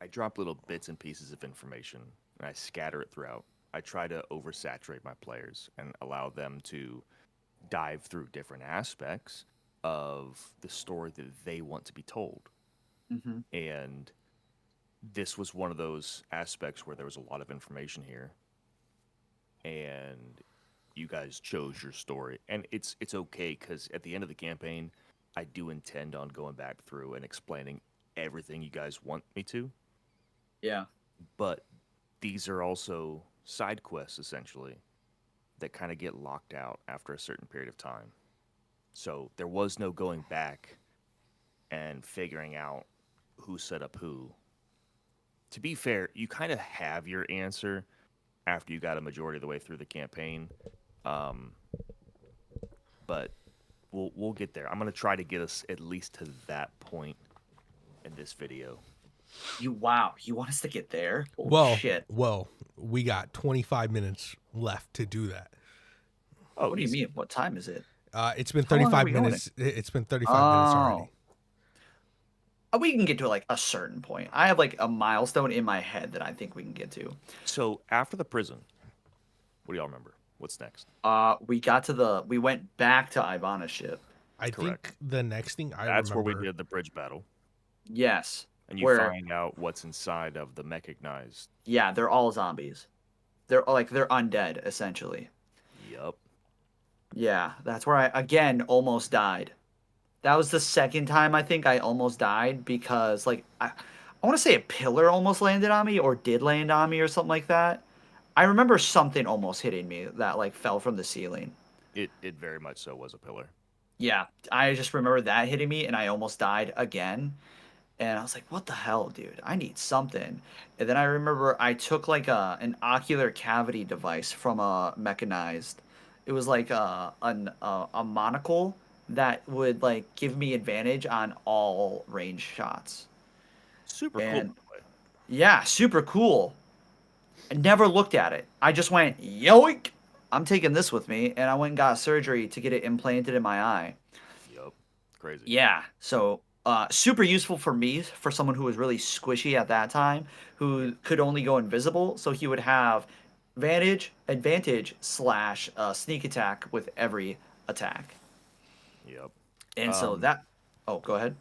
S3: I drop little bits and pieces of information and I scatter it throughout. I try to oversaturate my players and allow them to dive through different aspects of the story that they want to be told.
S2: Mm-hmm.
S3: And this was one of those aspects where there was a lot of information here, and you guys chose your story, and it's okay because at the end of the campaign, I do intend on going back through and explaining everything you guys want me to.
S2: Yeah.
S3: But these are also side quests essentially that kind of get locked out after a certain period of time. So there was no going back and figuring out who set up who. To be fair, you kind of have your answer after you got a majority of the way through the campaign. Um, but we'll get there. I'm gonna try to get us at least to that point in this video.
S2: Wow, you want us to get there? Holy
S1: Well,
S2: shit.
S1: well, we got 25 minutes left to do that.
S3: Oh,
S2: What do you
S3: easy.
S2: mean? What time is it?
S1: It's been
S2: How long are
S1: 35
S2: we going?
S1: minutes. It's been 35 minutes
S2: Oh.
S1: already.
S2: We can get to like a certain point. I have like a milestone in my head that I think we can get to.
S3: So after the prison, what do y'all remember? What's next?
S2: We went back to Ivana's ship.
S1: I
S3: Correct.
S1: think the next thing I
S3: That's where we
S1: remember.
S3: did the bridge battle,
S2: Yes.
S3: and you
S2: Where
S3: find out what's inside of the mechanized.
S2: yeah, they're all zombies. They're undead essentially.
S3: Yup.
S2: Yeah, that's where I again almost died. That was the second time I think I almost died because like I want to say a pillar almost landed on me or did land on me or something like that. I remember something almost hitting me that like fell from the ceiling.
S3: It very much so was a pillar.
S2: Yeah, I just remember that hitting me and I almost died again. And I was like, what the hell, dude? I need something. And then I remember I took like an ocular cavity device from a mechanized. It was like a monocle that would like give me advantage on all range shots.
S3: Super cool, by
S2: And
S3: the way.
S2: yeah, super cool. I never looked at it. I just went, yoink! I'm taking this with me. And I went and got surgery to get it implanted in my eye.
S3: Yup. Crazy.
S2: Yeah, so super useful for me for someone who was really squishy at that time, who could only go invisible. So he would have advantage slash sneak attack with every attack.
S3: Yep.
S2: And so
S3: Um.
S2: that, oh, go ahead.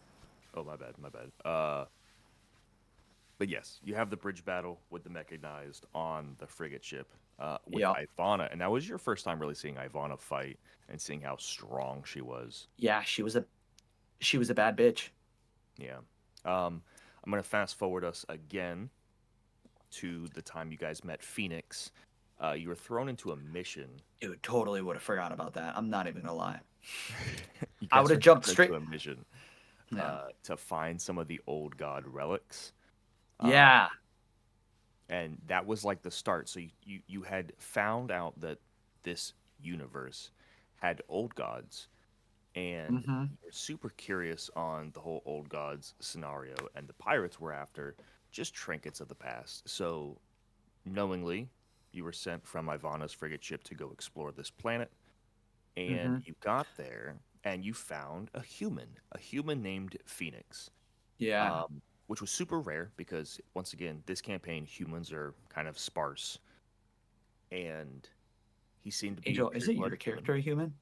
S3: Oh, my bad. My bad. But yes, you have the bridge battle with the mechanized on the frigate ship with
S2: Yeah,
S3: Ivana, and that was your first time really seeing Ivana fight and seeing how strong she was.
S2: yeah, she was a bad bitch.
S3: Yeah. I'm gonna fast forward us again to the time you guys met Phoenix. You were thrown into a mission.
S2: Dude, totally would have forgot about that. I'm not even gonna lie.
S3: You
S2: I
S3: guys
S2: would have
S3: were
S2: jumped
S3: thrown
S2: straight.
S3: into a mission
S2: Yeah.
S3: to find some of the old god relics. Uh,
S2: Yeah.
S3: and that was like the start. So you had found out that this universe had old gods, and
S2: Mm-hmm.
S3: you're super curious on the whole old gods scenario, and the pirates were after just trinkets of the past. So knowingly, you were sent from Ivana's frigate ship to go explore this planet, and
S2: Mm-hmm.
S3: you got there and you found a human named Phoenix,
S2: Yeah.
S3: which was super rare because once again, this campaign humans are kind of sparse, and he seemed to be a
S2: Angel,
S3: pure
S2: isn't
S3: blood
S2: your
S3: human.
S2: character a human?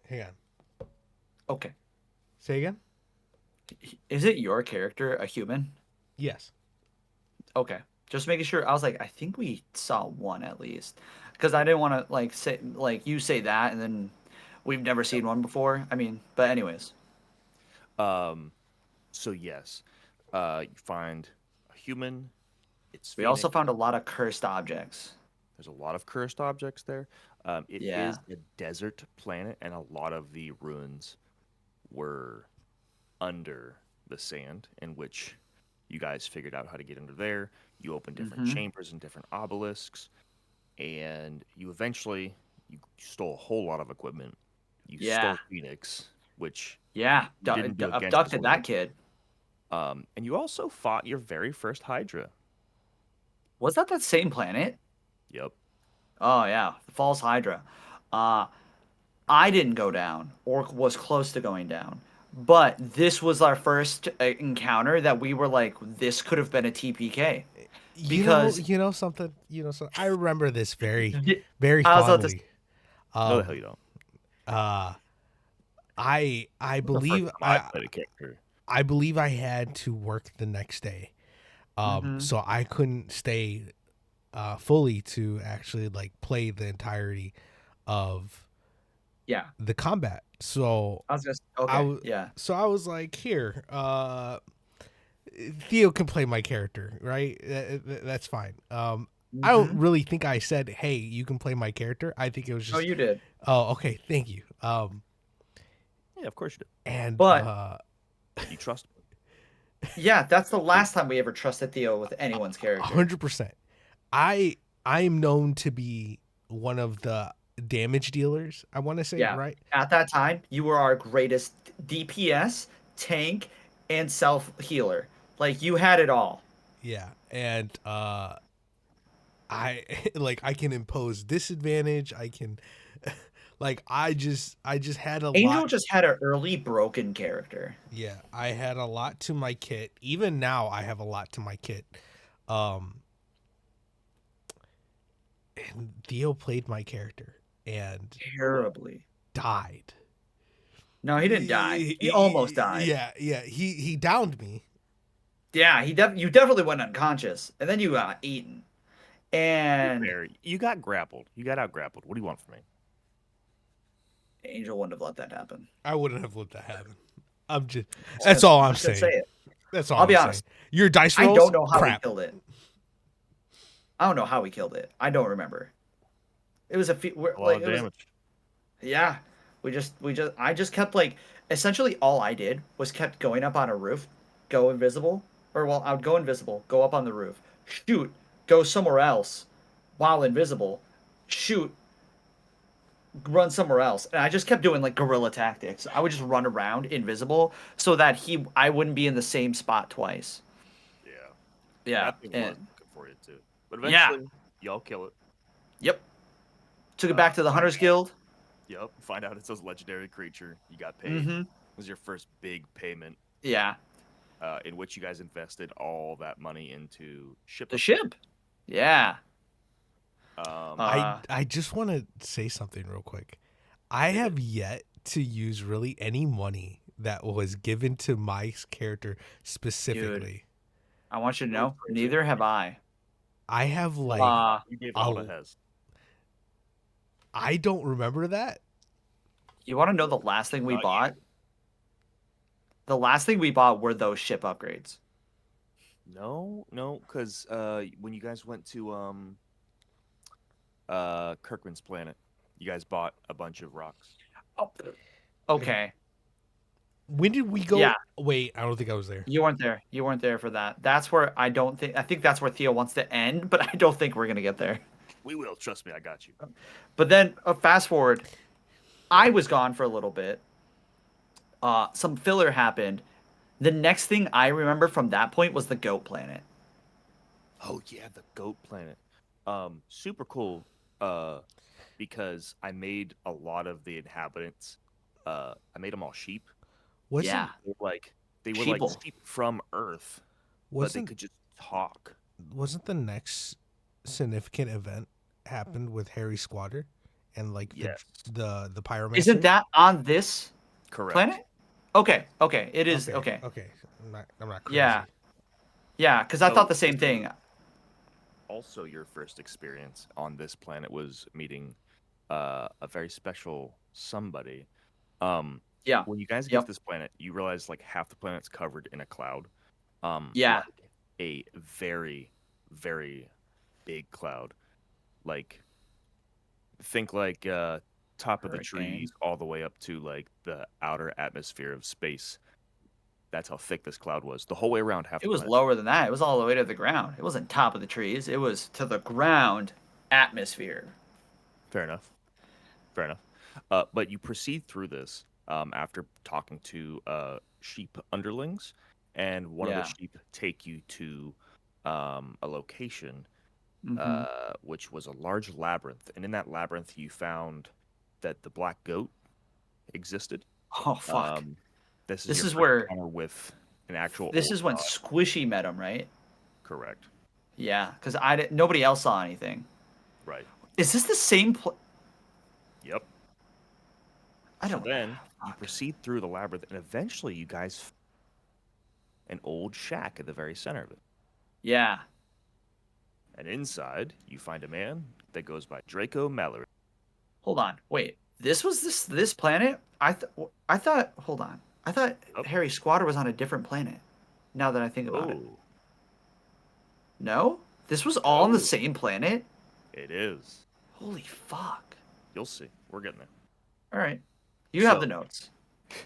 S1: Hang on.
S2: Okay.
S1: Say again?
S2: Is it your character a human?
S1: Yes.
S2: Okay. Just making sure. I was like, I think we saw one at least, because I didn't want to like say like you say that and then we've never seen one before. I mean, but anyways,
S3: Um, so yes, you find a human. It's
S2: we also
S3: Phoenix.
S2: found a lot of cursed objects.
S3: There's a lot of cursed objects there. It
S2: Yeah.
S3: is a desert planet, and a lot of the ruins were under the sand, in which you guys figured out how to get under there. You opened different
S2: Mm-hmm.
S3: chambers and different obelisks, and you eventually you stole a whole lot of equipment. You
S2: Yeah.
S3: stole Phoenix, which
S2: Yeah.
S3: you didn't do against his
S2: Abducted that
S3: orders.
S2: kid.
S3: And you also fought your very first Hydra.
S2: Was that same planet?
S3: Yep.
S2: Oh yeah, the False Hydra. Uh, I didn't go down or was close to going down. but this was our first encounter that we were like, this could have been a TPK because
S1: So I remember this very,
S2: y-
S1: very
S2: I was about to
S1: fondly.
S3: No, the hell
S1: Um,
S3: you don't.
S1: uh, I
S3: That's the first
S1: believe
S3: time I played a character.
S1: I believe I had to work the next day.
S2: hmm
S1: So I couldn't stay fully to actually like play the entirety of
S2: yeah.
S1: the combat. So
S2: I was just
S1: I
S2: okay.
S1: was
S2: Yeah.
S1: I was like, here, Theo can play my character, right? That's fine. I don't
S2: hmm
S1: really think I said, "Hey, you can play my character." I think it was
S2: Oh,
S1: just,
S2: you did.
S1: "Oh, okay, thank you."
S3: Yeah, of course you
S1: And
S2: But
S3: did. You trust me.
S2: yeah, that's the last time we ever trusted Theo with anyone's character.
S1: 100%. I I'm known to be one of the damage dealers. I want to say,
S2: Yeah.
S1: right?
S2: At that time, you were our greatest DPS, tank, and self healer. Like you had it all.
S1: Yeah, and I like I can impose disadvantage. I can like I just had a
S2: Angel
S1: lot.
S2: just had an early broken character.
S1: Yeah, I had a lot to my kit. Even now I have a lot to my kit. Um and Theo played my character and
S2: Terribly.
S1: died.
S2: No, he didn't die. He almost died.
S1: Yeah, he downed me.
S2: Yeah, you definitely went unconscious, and then you got eaten.
S3: To be
S2: And
S3: fair, you got grappled. You got out grappled. What do you want from me?
S2: Angel wouldn't have let that happen.
S1: I wouldn't have let that happen. I'm just that's
S2: Just,
S1: all
S2: I'm
S1: I'm
S2: just gonna say
S1: saying.
S2: it.
S1: That's all
S2: I'll
S1: I'm
S2: be
S1: saying.
S2: honest.
S1: Your dice
S2: I
S1: rolls
S2: don't know how we
S1: crap.
S2: killed it. I don't know how we killed it. I don't remember. It was a few,
S3: A lot
S2: like
S3: of
S2: it was.
S3: damage.
S2: Yeah, I just kept like essentially all I did was kept going up on a roof, go invisible, or well, I would go invisible, go up on the roof, shoot, go somewhere else, while invisible, shoot, run somewhere else, and I just kept doing like guerrilla tactics. I would just run around invisible so that I wouldn't be in the same spot twice.
S3: Yeah.
S2: Yeah,
S3: That thing was
S2: and
S3: looking for you too. But
S2: yeah,
S3: eventually, y'all kill it.
S2: yep. Took it back to the
S3: Find
S2: Hunters Guild.
S3: Yep. Find out it's a legendary creature. You got paid.
S2: Mm-hmm.
S3: It was your first big payment,
S2: Yeah,
S3: in which you guys invested all that money into ship
S2: the
S3: upgrade.
S2: ship. Yeah.
S1: I
S2: Uh,
S1: I just want to say something real quick. I
S3: Hit it.
S1: have yet to use really any money that was given to my character
S2: dude.
S1: specifically.
S2: I want you to
S3: You know what's
S2: know,
S3: crazy?
S2: neither have I.
S1: I have like
S2: Uh,
S3: You gave all to
S1: a
S3: Hez.
S1: I don't remember that.
S2: you want to know the last thing we
S3: Not
S2: bought?
S3: you.
S2: The last thing we bought were those ship upgrades.
S3: No, no, because when you guys went to Kirkman's planet, you guys bought a bunch of rocks.
S2: Oh, okay.
S1: When did we go?
S2: Yeah,
S1: Wait, I don't think I was there.
S2: you weren't there. You weren't there for that. That's where I don't think. I think that's where Theo wants to end, but I don't think we're gonna get there.
S3: We will. Trust me, I got you.
S2: But then, fast forward, I was gone for a little bit. Some filler happened. The next thing I remember from that point was the goat planet.
S3: Oh yeah, the goat planet. Super cool. Because I made a lot of the inhabitants. I made them all sheep.
S2: Yeah,
S1: Wasn't
S3: They were like
S2: sheeple.
S3: sheep from Earth, but they
S1: wasn't
S3: could just talk.
S1: wasn't the next significant event happened with Harry Squatter and like
S3: Yes,
S1: the pyromancer?
S2: Isn't that on this
S3: correct.
S2: planet? Okay, okay, it is
S1: Okay,
S2: okay.
S1: okay. I'm not
S2: Yeah,
S1: crazy.
S2: yeah, because I thought
S3: So
S2: the same thing.
S3: also your first experience on this planet was meeting a very special somebody. Um,
S2: Yeah,
S3: when you guys get to
S2: yep,
S3: this planet, you realize like half the planet's covered in a cloud.
S2: yeah.
S3: Like a very, very big cloud. Like think like top of the
S2: Hurricane.
S3: trees all the way up to like the outer atmosphere of space. That's how thick this cloud was. The whole way around half
S2: It
S3: the
S2: was
S3: planet.
S2: lower than that. It was all the way to the ground. It wasn't top of the trees. It was to the ground atmosphere.
S3: Fair enough. Fair enough. But you proceed through this after talking to sheep underlings, and one of the
S2: Yeah.
S3: sheep take you to a location,
S2: Mm-hmm.
S3: which was a large labyrinth. And in that labyrinth, you found that the black goat existed.
S2: Oh fuck.
S3: Um, This is
S2: This
S3: your
S2: is
S3: first
S2: where
S3: encounter with an actual
S2: this
S3: old
S2: is when
S3: god.
S2: Squishy met him, right?
S3: Correct.
S2: Yeah, because nobody else saw anything.
S3: Right.
S2: Is this the same?
S3: Yep.
S2: I
S3: So
S2: don't.
S3: then you
S2: Fuck.
S3: proceed through the labyrinth, and eventually you guys find an old shack at the very center of it.
S2: Yeah.
S3: And inside, you find a man that goes by Draco Mallory.
S2: Hold on. Wait. This was this planet? I thought. Hold on. I thought
S3: Oh,
S2: Harry Squatter was on a different planet. Now that I think about it.
S3: oh,
S2: No. This was all on the
S3: no.
S2: same planet.
S3: It is.
S2: Holy fuck.
S3: You'll see. We're getting there.
S2: All right. You have the
S3: So,
S2: notes.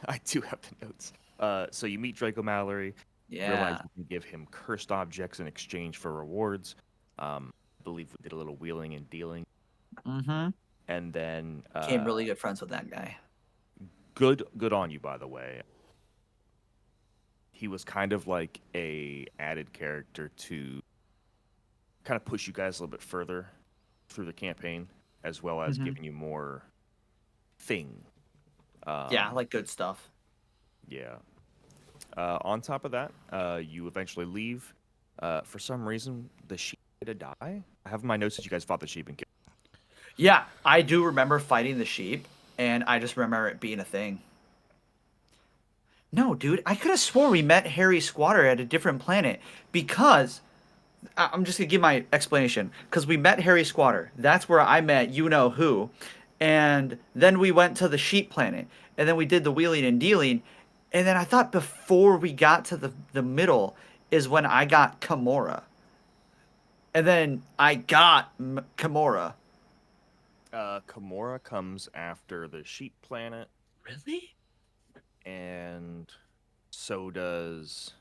S3: I do have the notes. So you meet Draco Mallory, realize
S2: Yeah.
S3: you can give him cursed objects in exchange for rewards. I believe we did a little wheeling and dealing.
S2: Mm-hmm.
S3: And then
S2: Became really good friends with that guy.
S3: good on you, by the way. He was kind of like a added character to kind of push you guys a little bit further through the campaign, as well as
S2: Mhm.
S3: giving you more thing.
S2: Yeah, like good stuff.
S3: Yeah. On top of that, you eventually leave. For some reason, the sheep to die. I have in my notes that you guys fought the sheep and killed.
S2: Yeah, I do remember fighting the sheep, and I just remember it being a thing. No, dude, I could have swore we met Harry Squatter at a different planet because I'm just gonna give my explanation. Because we met Harry Squatter. That's where I met you know who, and then we went to the sheep planet, and then we did the wheeling and dealing, and then I thought before we got to the middle is when I got Kimura, and then I got Kimura.
S3: Kimura comes after the sheep planet,
S2: Really?
S3: and so does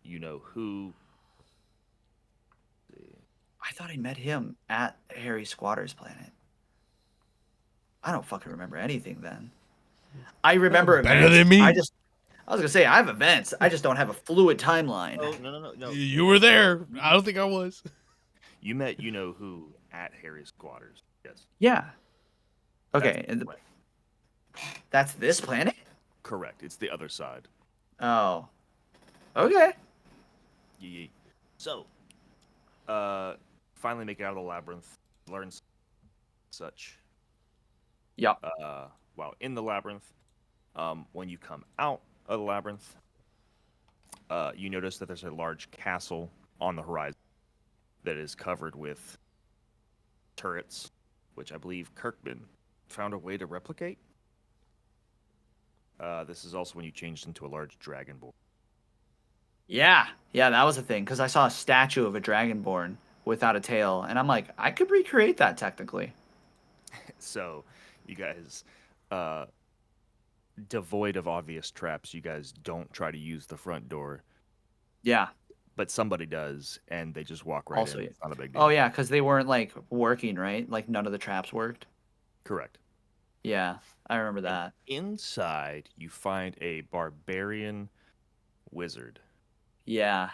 S3: you know who.
S2: I thought I met him at Harry Squatter's planet. I don't fucking remember anything then. I remember
S1: Better
S2: events.
S1: than me.
S2: I was gonna say I have events. I just don't have a fluid timeline.
S3: Oh no!
S1: You were there. I don't think I was.
S3: You met you know who at Harry's quarters. Yes.
S2: Yeah.
S3: That's
S2: Okay, and that's this planet?
S3: correct. It's the other side.
S2: Oh. Okay.
S3: Yee. So, finally make it out of the labyrinth, learn such.
S2: Yup.
S3: While in the labyrinth, when you come out of the labyrinth, you notice that there's a large castle on the horizon that is covered with turrets, which I believe Kirkman found a way to replicate. This is also when you changed into a large dragonborn.
S2: Yeah. Yeah, that was a thing because I saw a statue of a dragonborn without a tail, and I'm like, I could recreate that technically.
S3: So, you guys, devoid of obvious traps, you guys don't try to use the front door,
S2: Yeah.
S3: but somebody does, and they just walk right
S2: Also,
S3: in.
S2: yeah.
S3: It's not a big deal.
S2: Oh yeah, because they weren't like working right. Like none of the traps worked.
S3: Correct.
S2: Yeah, I remember that.
S3: Inside, you find a barbarian wizard,
S2: Yeah,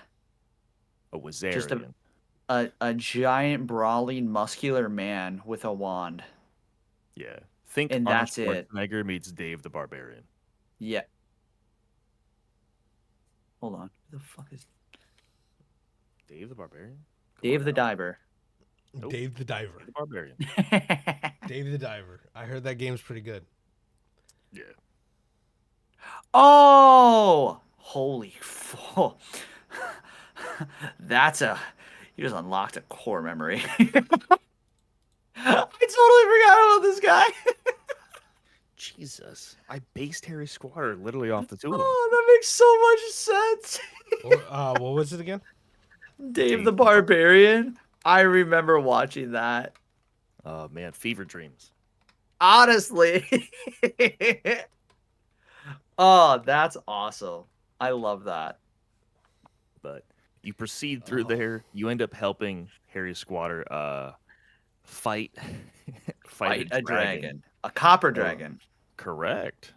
S3: a
S2: just
S3: wizarian.
S2: a giant brawling muscular man with a wand,
S3: Yeah. Think
S2: and
S3: Arnold
S2: that's it.
S3: Schwarzenegger meets Dave the Barbarian.
S2: Yeah. Hold on. Who the fuck is
S3: Dave the Barbarian? Come
S2: Dave
S3: on
S2: the
S3: now.
S2: Diver?
S3: Nope.
S1: Dave the Diver.
S3: Dave the Barbarian.
S1: Dave the Diver. I heard that game's pretty good.
S3: Yeah.
S2: Oh, holy fuck! That's a you just unlocked a core memory. I totally forgot about this guy.
S3: Jesus. I based Harry Squatter literally off the two of them.
S2: Oh, that makes so much sense.
S1: What was it again?
S2: Dave the Barbarian. I remember watching that.
S3: Oh, man. Fever dreams.
S2: Honestly. Oh, that's awesome. I love that.
S3: But you proceed through there. You end up helping Harry Squatter fight
S2: Fight
S3: a
S2: a
S3: dragon.
S2: dragon. A copper
S3: Oh.
S2: dragon.
S3: Correct.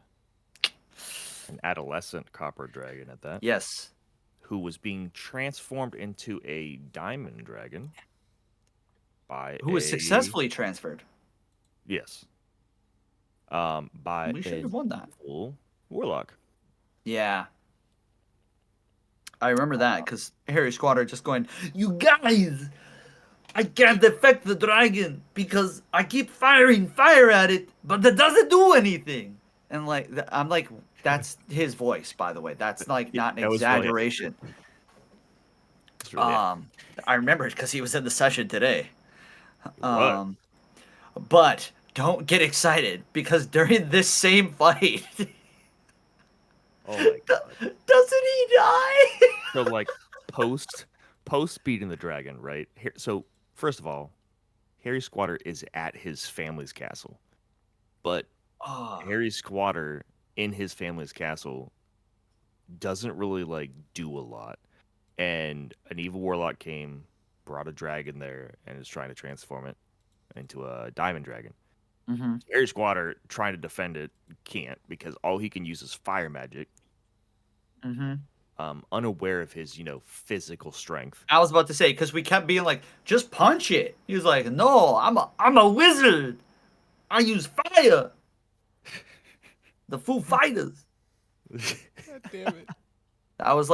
S3: An adolescent copper dragon at that.
S2: Yes.
S3: Who was being transformed into a diamond dragon by
S2: Who was successfully transferred.
S3: Yes. By
S2: We should
S3: an
S2: have won that.
S3: evil warlock.
S2: Yeah. I remember that because Harry Squatter just going, "You guys, I can't affect the dragon because I keep firing fire at it, but that doesn't do anything." And like, I'm like, that's his voice, by the way. That's like
S3: Yeah,
S2: not an
S3: that was really
S2: exaggeration.
S3: It's really
S2: Um, I remember it because he was in the session today.
S3: what?
S2: Um, but don't get excited because during this same fight,
S3: Oh my god.
S2: doesn't he die?
S3: So like post post beating the dragon, right? Here, so first of all, Harry Squatter is at his family's castle, but
S2: Oh,
S3: Harry Squatter in his family's castle doesn't really like do a lot. And an evil warlock came, brought a dragon there, and is trying to transform it into a diamond dragon.
S2: mm-hmm.
S3: Harry Squatter trying to defend it can't because all he can use is fire magic.
S2: Mm-hmm.
S3: Unaware of his, physical strength.
S2: I was about to say because we kept being like, just punch it. He was like, no, I'm a wizard. I use fire. The Foo Fighters.
S1: God damn it.
S2: That was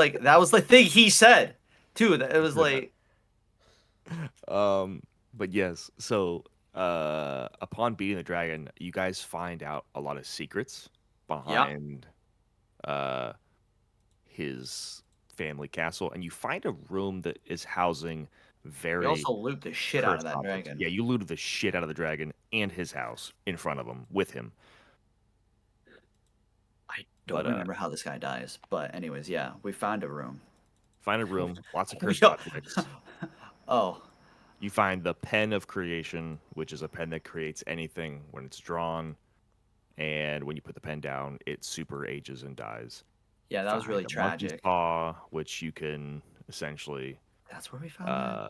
S2: the thing he said too. That it was
S3: Yeah.
S2: like,
S3: But yes, so upon beating the dragon, you guys find out a lot of secrets
S2: yeah.
S3: behind uh his family castle, and you find a room that is housing
S2: We
S3: very
S2: also loot the shit out of
S3: cursed
S2: that
S3: objects.
S2: dragon.
S3: Yeah, you looted the shit out of the dragon and his house in front of him with him.
S2: I don't
S3: But
S2: remember how this guy dies, but anyways, yeah, we found a room.
S3: find a room, lots of
S2: We
S3: cursed objects.
S2: oh,
S3: You find the pen of creation, which is a pen that creates anything when it's drawn, and when you put the pen down, it super ages and dies.
S2: yeah, that was
S3: Find
S2: really
S3: a monkey's
S2: tragic.
S3: paw, which you can essentially,
S2: That's where we found that.
S3: uh,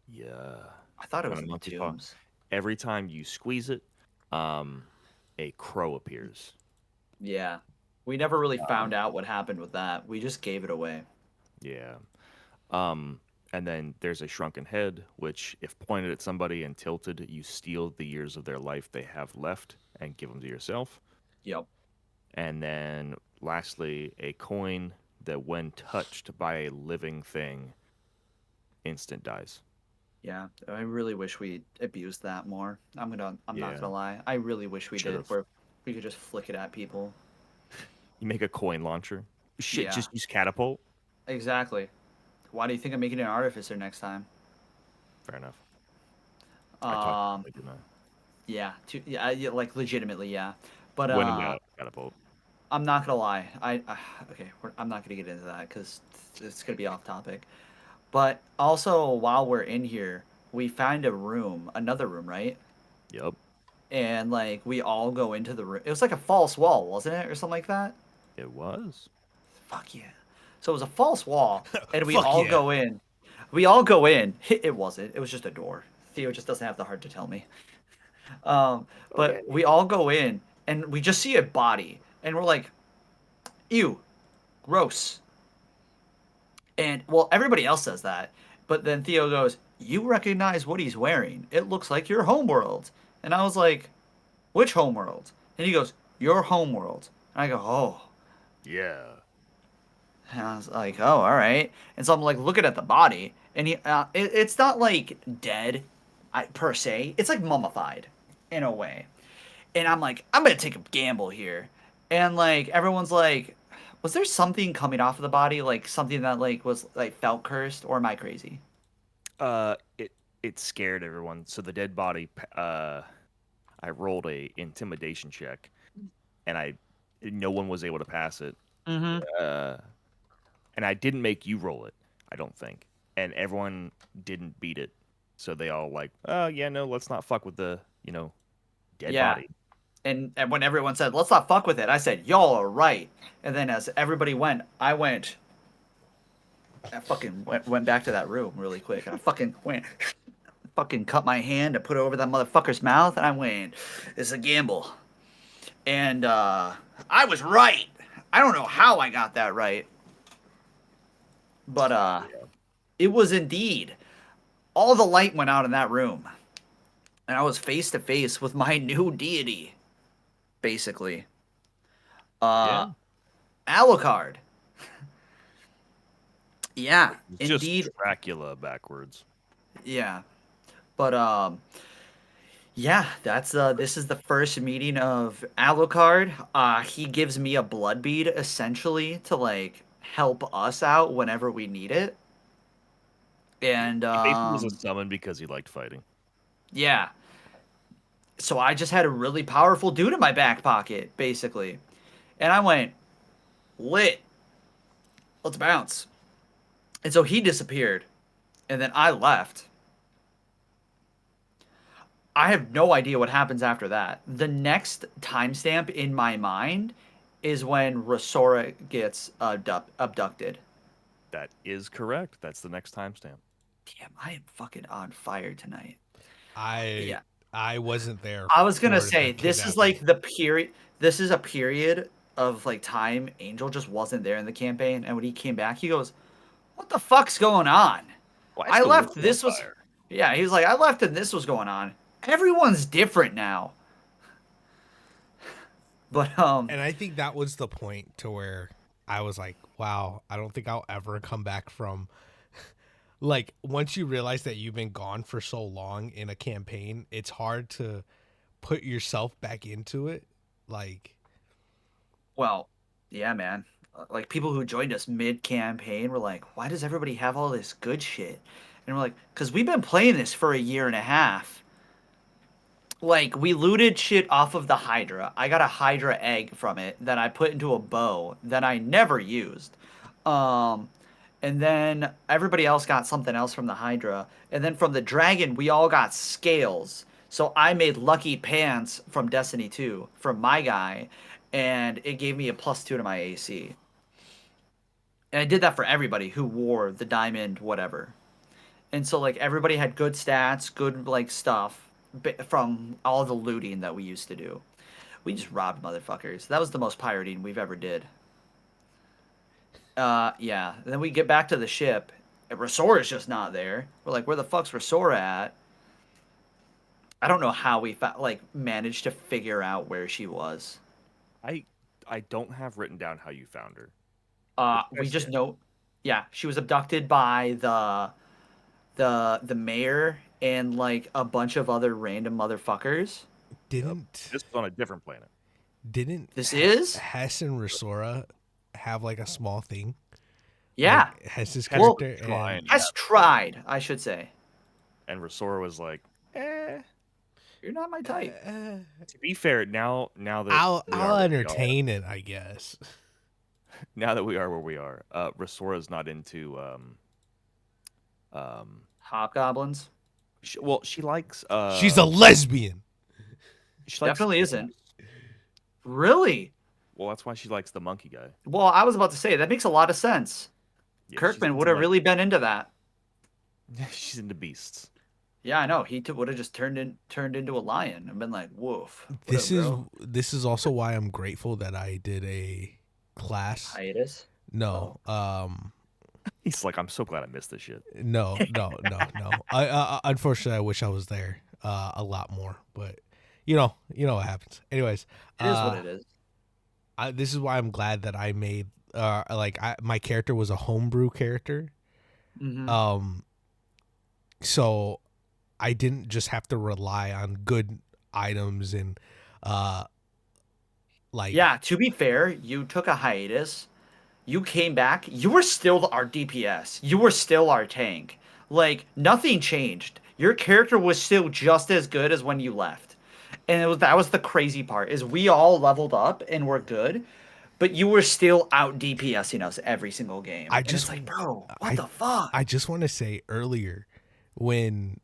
S3: yeah,
S2: I thought it
S3: find
S2: was
S3: a
S2: in the
S3: monkey's paw.
S2: tombs.
S3: Every time you squeeze it, um, a crow appears.
S2: Yeah, we never really found
S3: Um,
S2: out what happened with that. We just gave it away.
S3: yeah. Um, and then there's a shrunken head, which, if pointed at somebody and tilted, you steal the years of their life they have left and give them to yourself.
S2: Yep.
S3: And then lastly, a coin that, when touched by a living thing, instant dies.
S2: Yeah, I really wish we abused that more. I'm not
S3: Yeah,
S2: gonna lie. I really wish we
S3: should
S2: did,
S3: have.
S2: where we could just flick it at people.
S3: You make a coin launcher. Shit,
S2: Yeah,
S3: just use catapult.
S2: exactly. Why do you think I'm making an artificer next time?
S3: Fair enough. I talked
S2: Um,
S3: about it, didn't I?
S2: yeah, yeah, yeah, like legitimately, yeah. But
S3: When in doubt, catapult.
S2: I'm not gonna lie. Okay, I'm not gonna get into that because it's gonna be off topic. But also, while we're in here, we find a room, another room, right?
S3: Yep,
S2: And like we all go into the room. It was like a false wall, wasn't it, or something like that?
S3: it was.
S2: Fuck yeah. So it was a false wall, and we
S1: Fuck
S2: all
S1: yeah.
S2: go in. We all go in. It wasn't. It was just a door. Theo just doesn't have the heart to tell me. But
S3: Okay.
S2: we all go in, and we just see a body, and we're like, ew, gross. And well, everybody else says that, but then Theo goes, "You recognize what he's wearing? It looks like your homeworld." And I was like, "Which homeworld?" And he goes, "Your homeworld." And I go, "Oh."
S3: Yeah.
S2: And I was like, "Oh, all right." And so I'm like looking at the body, and it's not like dead, per se. It's like mummified, in a way. And I'm like, I'm gonna take a gamble here. And like everyone's like, was there something coming off of the body, like something that like was like felt cursed, or am I crazy?
S3: It scared everyone. So the dead body. I rolled a intimidation check, and no one was able to pass it.
S2: Mm-hmm.
S3: Uh, and I didn't make you roll it, I don't think. And everyone didn't beat it, so they all like, oh yeah, no, let's not fuck with the dead
S2: Yeah.
S3: body.
S2: And when everyone said, let's not fuck with it, I said, y'all are right. And then as everybody went, I went. I fucking went back to that room really quick. I fucking went, fucking cut my hand and put it over that motherfucker's mouth, and I went, it's a gamble. And I was right. I don't know how I got that right, but
S3: Yeah.
S2: it was indeed. All the light went out in that room, and I was face to face with my new deity, basically. Uh,
S3: Yeah.
S2: Alucard. Yeah,
S3: It's just
S2: indeed.
S3: Dracula backwards.
S2: Yeah. But yeah, that's this is the first meeting of Alucard. He gives me a blood bead essentially to like help us out whenever we need it. And
S3: He basically was a summon because he liked fighting.
S2: yeah. So I just had a really powerful dude in my back pocket, basically. And I went, lit. Let's bounce. And so he disappeared. And then I left. I have no idea what happens after that. The next timestamp in my mind is when Rosora gets abducted.
S3: That is correct. That's the next timestamp.
S2: Damn, I am fucking on fire tonight.
S1: I
S2: Yeah.
S1: I wasn't there
S2: I was gonna
S1: for the
S2: say this is
S1: kidnapping.
S2: like the period. This is a period of like time. Angel just wasn't there in the campaign, and when he came back, he goes, "What the fuck's going on?
S3: Why is
S2: I
S3: the
S2: left.
S3: whiskey on
S2: This was,
S3: fire?
S2: yeah." He's like, "I left, and this was going on. Everyone's different now." But
S1: And I think that was the point to where I was like, wow, I don't think I'll ever come back from like once you realize that you've been gone for so long in a campaign, it's hard to put yourself back into it. Like,
S2: well, yeah, man. Like people who joined us mid campaign were like, "Why does everybody have all this good shit?" And we're like, "Cause we've been playing this for a year and a half." Like we looted shit off of the Hydra. I got a Hydra egg from it that I put into a bow that I never used. Um, and then everybody else got something else from the Hydra. And then from the dragon, we all got scales. So I made lucky pants from Destiny 2 from my guy, and it gave me a +2 to my AC. And I did that for everybody who wore the diamond whatever. And so like everybody had good stats, good like stuff from all the looting that we used to do. We just robbed motherfuckers. That was the most pirating we've ever did. Yeah. And then we get back to the ship. And Resora's just not there. We're like, where the fuck's Resora at? I don't know how we like managed to figure out where she was.
S3: I I don't have written down how you found her. What did I
S2: We just
S3: say?
S2: know. Yeah, she was abducted by the mayor and like a bunch of other random motherfuckers.
S3: Yep.
S1: didn't
S3: This was on a different planet.
S1: didn't
S2: This is?
S1: Hess and Resora have like a small thing?
S2: Yeah.
S1: Like Hess's
S3: Hess
S2: Well,
S1: character and
S3: trying to
S2: has
S3: have fun,
S2: tried, I should say.
S3: and Resora was like, "Eh."
S2: You're not my type.
S3: To be fair, now that we are
S1: I'll
S3: where we are,
S1: entertain it, I guess.
S3: now that we are where we are, Resora's not into um.
S2: Hobgoblins?
S3: Well, she likes
S1: She's a lesbian.
S3: she likes
S2: Definitely isn't.
S3: gnomes.
S2: Really?
S3: Well, that's why she likes the monkey guy.
S2: Well, I was about to say that makes a lot of sense.
S3: Yeah, she's
S2: Kirkman would
S3: into
S2: have
S3: like
S2: really been into that.
S3: she's into beasts.
S2: Yeah, I know. He would have just turned into a lion and been like, "Woof." What
S1: This
S2: up,
S1: is
S2: bro?
S1: this is also why I'm grateful that I did a class.
S2: Hiatus.
S1: No,
S2: Oh.
S3: He's like, I'm so glad I missed this shit.
S1: no. I unfortunately I wish I was there a lot more, but you know what happens. Anyways,
S2: It is what it is.
S1: this is why I'm glad that I made my character was a homebrew character.
S2: Mm-hmm.
S1: Um, so I didn't just have to rely on good items and uh like
S2: Yeah, to be fair, you took a hiatus. You came back. You were still our DPS. You were still our tank. Like nothing changed. Your character was still just as good as when you left. And that was the crazy part is we all leveled up and we're good, but you were still out DPSing us every single game.
S1: I
S2: And it's
S1: just
S2: like, bro, what
S1: I
S2: the fuck?
S1: I just want to say earlier when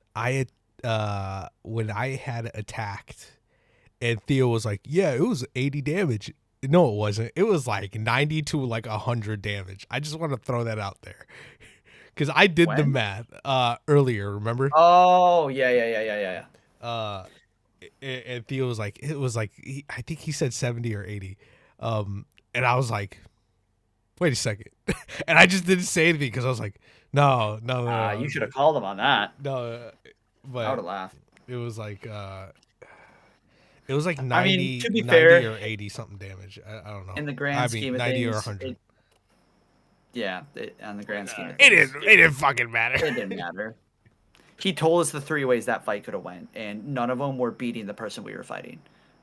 S1: when I had attacked and Theo was like, "Yeah, it was 80 damage." No, it wasn't. It was like 90 to like 100 damage. I just want to throw that out there cuz I did the
S2: When?
S1: math earlier, remember?
S2: Oh, yeah.
S1: Uh and Theo was like it was like I think he said 70 or 80. And I was like, "Wait a second." And I just didn't say anything cuz I was like, "No,
S2: You should have called him on that.
S1: no."
S2: I would
S1: But
S2: have laughed.
S1: it was like It was like
S2: I mean,
S1: 90,
S2: to be
S1: 90
S2: fair,
S1: or 80 something damage. I don't know.
S2: in the
S1: I
S2: grand
S1: mean,
S2: scheme of
S1: 90 or
S2: things,
S1: 100.
S2: on the grand scheme of
S1: It
S2: things,
S1: didn't fucking matter.
S2: it didn't matter. He told us the three ways that fight could have went, and none of them were beating the person we were fighting,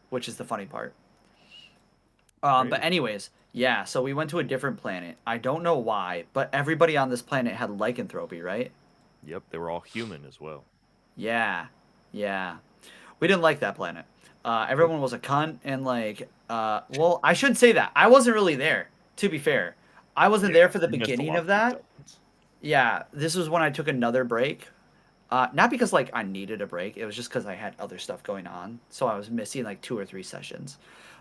S2: which is the funny part. But
S3: Crazy.
S2: anyways, yeah. So we went to a different planet. I don't know why, but everybody on this planet had lycanthropy, right?
S3: Yep, they were all human as well.
S2: Yeah, yeah. We didn't like that planet.
S3: Nope.
S2: Everyone was a cunt, and like, well, I should say that I wasn't really there. To be fair, I wasn't
S3: Yeah,
S2: there for the
S3: you missed a
S2: beginning
S3: lot
S2: of
S3: of key
S2: that.
S3: segments.
S2: Yeah, this was when I took another break. Not because like I needed a break. It was just because I had other stuff going on, so I was missing like 2 or 3 sessions.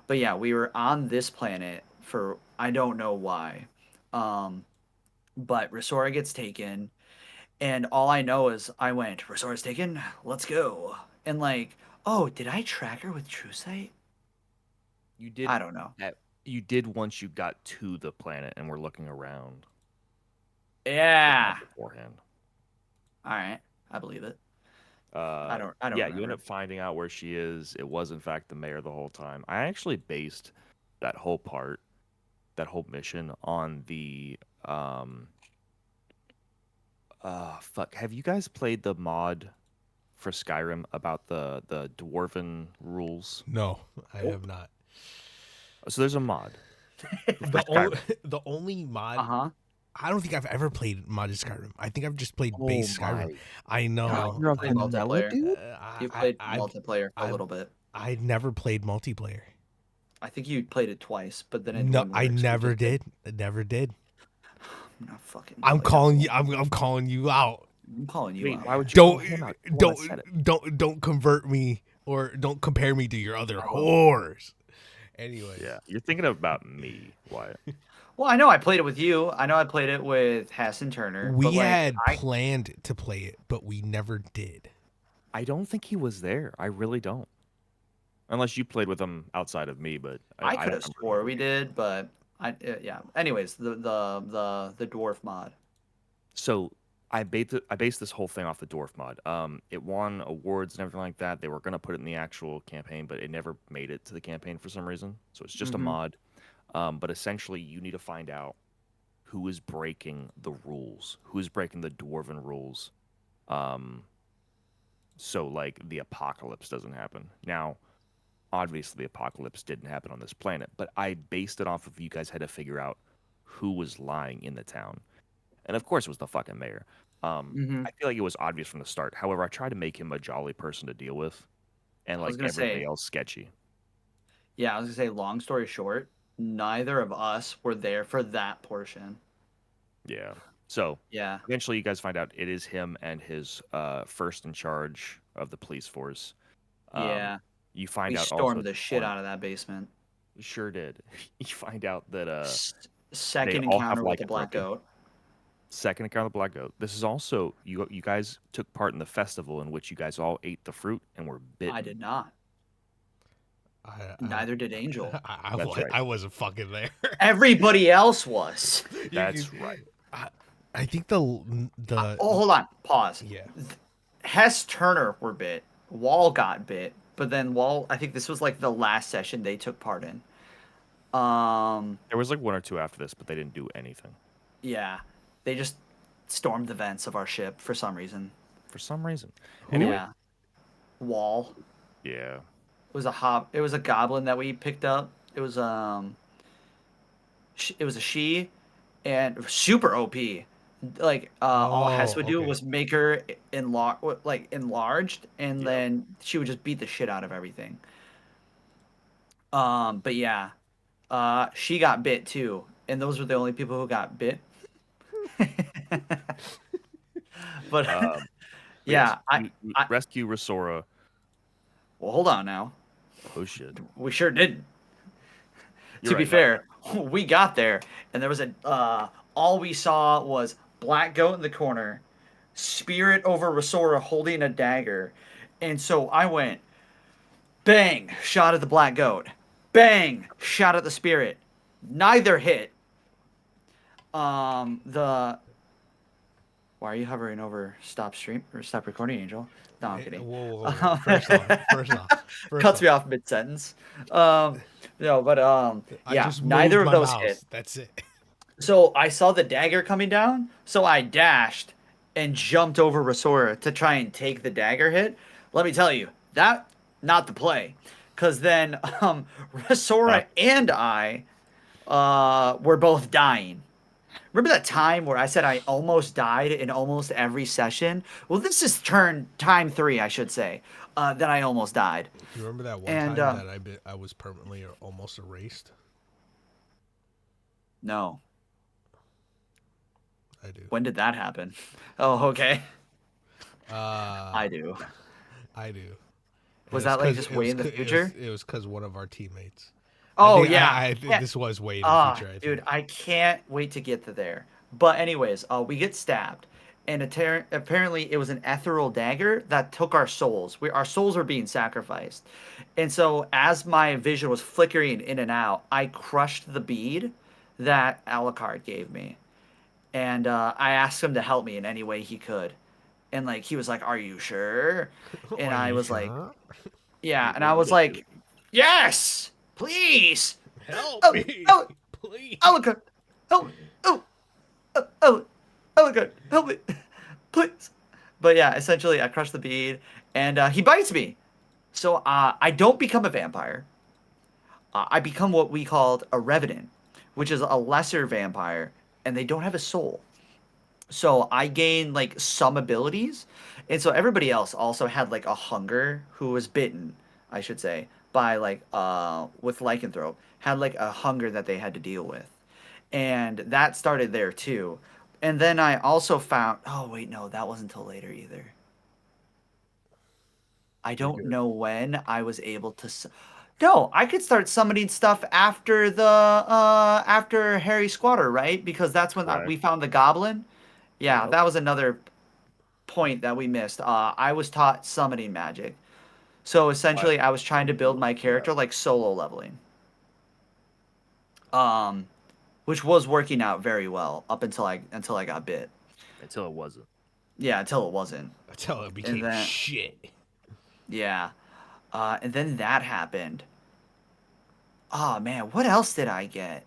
S2: But yeah, we were on this planet for I don't know why. Um, but Resora gets taken, and all I know is I went, Resora's taken, let's go. And like, oh, did I track her with True Sight?
S3: You did
S2: I don't know.
S3: that. You did once you got to the planet and were looking around. But
S2: Yeah.
S3: not beforehand.
S2: All right, I believe it. I don't
S3: Yeah, you end
S2: remember.
S3: up finding out where she is. It was in fact the mayor the whole time. I actually based that whole part, that whole mission on the fuck. Have you guys played the mod for Skyrim about the dwarven rules?
S1: No, I have
S2: Nope.
S1: not.
S3: So there's a mod for
S1: The only
S3: Skyrim.
S1: the only
S2: Uh
S1: mod
S2: huh.
S1: I don't think I've ever played modded Skyrim. I think I've just played
S3: Oh
S1: base Skyrim.
S3: my
S1: I
S3: god,
S2: No,
S1: know.
S3: you're
S2: you
S3: a
S2: played
S3: vanilla
S2: multiplayer.
S3: dude?
S2: You
S1: I
S2: played
S1: I've
S2: multiplayer for a
S1: I've
S2: little bit.
S1: I never played multiplayer.
S2: I think you played it twice, but then it
S1: No,
S2: wouldn't
S1: I
S2: work. So you
S1: never
S2: just did.
S1: did. I never did.
S2: I'm not fucking
S1: I'm
S2: playing.
S1: calling you. I'm calling you out.
S2: I'm calling you
S3: Wait,
S2: out.
S3: why would you call
S1: Don't
S3: him out? You're the one that said it.
S1: don't convert me or don't compare me to your other
S2: I won't.
S1: whores. Anyways,
S3: Yeah, you're thinking about me, Wyatt.
S2: Well, I know I played it with you. I know I played it with Hassan Turner, but
S1: we
S2: like
S1: had
S2: I
S1: planned to play it, but we never did.
S3: I don't think he was there. I really don't. Unless you played with him outside of me, but
S2: I
S3: I
S2: could
S3: don't
S2: have
S3: remember
S2: swore
S3: you.
S2: we did, but yeah. Anyways, the dwarf mod.
S3: So I based this whole thing off the dwarf mod. It won awards and everything like that. They were gonna put it in the actual campaign, but it never made it to the campaign for some reason. So it's just a
S2: Mm-hmm.
S3: mod. But essentially, you need to find out who is breaking the rules, who is breaking the dwarven rules. Um, so like the apocalypse doesn't happen. Now, obviously, the apocalypse didn't happen on this planet, but I based it off of you guys had to figure out who was lying in the town. And of course, it was the fucking mayor.
S2: Mm-hmm.
S3: I feel like it was obvious from the start. However, I tried to make him a jolly person to deal with, and
S2: I was
S3: like
S2: gonna
S3: everybody
S2: say,
S3: else sketchy.
S2: yeah, I was gonna say. Long story short, neither of us were there for that portion.
S3: Yeah. So
S2: Yeah,
S3: eventually, you guys find out it is him and his first in charge of the police force. Um,
S2: yeah.
S3: you find
S2: We
S3: out also
S2: stormed
S3: at
S2: the
S3: this
S2: shit
S3: point.
S2: out of that basement.
S3: You sure did. You find out that
S2: S-
S3: they
S2: Second
S3: all have
S2: encounter with the black
S3: lycanthropy.
S2: goat.
S3: Second encounter of the black goat. This is also you guys took part in the festival in which you guys all ate the fruit and were
S2: I
S3: bitten.
S2: did not.
S1: I
S2: Neither did Angel.
S3: That's right.
S1: I wasn't fucking there.
S2: Everybody else was.
S1: You
S3: That's
S1: can-
S3: right.
S1: I think the
S2: Oh, hold on. Pause.
S1: yeah.
S2: Hess Turner were bit. Wall got bit, but then Wall. I think this was like the last session they took part in.
S3: There was like one or two after this, but they didn't do anything
S2: Yeah, they just stormed the vents of our ship for some reason.
S3: for some reason.
S1: Who?
S3: Anyway,
S2: Yeah, Wall.
S3: yeah.
S2: It was a hop. It was a goblin that we picked up. It was it was a she, and super OP. Like all Hess
S1: Oh,
S2: would do
S1: okay.
S2: was make her enlarged, and
S3: Yep.
S2: then she would just beat the shit out of everything. But yeah, she got bit too, and those were the only people who got bit. But
S3: But yes,
S2: yeah, I
S3: rescue Resora.
S2: well, hold on now.
S3: Oh shit.
S2: We sure didn't.
S3: You're
S2: To be
S3: right. No,
S2: fair, we got there, and there was all we saw was black goat in the corner, spirit over Resora holding a dagger, and so I went bang, shot at the black goat, bang, shot at the spirit. Neither hit. The Why are you hovering over stop stream or stop recording, Angel? No, I'm kidding.
S1: Whoa. First
S2: Cuts
S1: off,
S2: me off mid sentence. Um, no, but
S1: I
S2: yeah,
S1: just
S2: neither
S1: moved
S2: of
S1: my
S2: those hit.
S1: mouse. That's it.
S2: So I saw the dagger coming down, so I dashed and jumped over Rasora to try and take the dagger hit. Let me tell you, that not the play, because then
S3: Uh,
S2: Rasora and I were both dying. Remember that time where I said I almost died in almost every session? Well, this is turn time 3, I should say, that I almost died.
S1: You remember that one
S2: And
S1: time that I was permanently almost erased?
S2: no,
S1: I do.
S2: when did that happen? Oh, okay,
S1: Uh,
S2: I do.
S1: I do. And
S2: Was
S1: it was
S2: that like
S1: because
S2: just way in the future?
S1: it was because one of our teammates.
S2: Oh yeah.
S1: This was way in the future. I
S2: Dude,
S1: think.
S2: I can't wait to get to there. But anyways, we get stabbed, and apparently it was an ethereal dagger that took our souls. Our souls were being sacrificed, and so as my vision was flickering in and out, I crushed the bead that Alucard gave me, and I asked him to help me in any way he could, and like he was like, "Are you sure?" And
S1: Are
S2: I
S1: you
S2: was like,
S1: sure?
S2: "Yeah,"
S3: you
S2: and I
S3: want me
S2: was
S3: to do
S2: like, "Yes, please."
S1: Help
S2: Oh,
S1: me,
S2: oh,
S1: please.
S2: Alucard, help! Oh, oh, Alucard, help me, please. But yeah, essentially, I crush the bead, and he bites me. So I don't become a vampire. I become what we called a revenant, which is a lesser vampire, and they don't have a soul. So I gain like some abilities, and so everybody else also had like a hunger who was bitten, I should say, by like with lycanthrope, had like a hunger that they had to deal with, and that started there too. And then I also found, oh wait, no, that wasn't until later either. I
S3: You're
S2: don't
S3: good.
S2: know when I was able to. No, I could start summoning stuff after the after Harry Squatter, right? Because that's when
S3: Correct.
S2: we found the goblin. Yeah,
S3: Yep.
S2: that was another point that we missed. I was taught summoning magic. So
S3: Last
S2: essentially I was trying to
S3: we
S2: build
S3: went
S2: my
S3: through that
S2: character like solo leveling. Um which was working out very well up until I got bit.
S3: until it wasn't.
S2: Yeah, until it wasn't.
S1: Until it
S2: And
S1: became
S2: then
S1: shit.
S2: yeah. And then that happened. Oh man, what else did I get?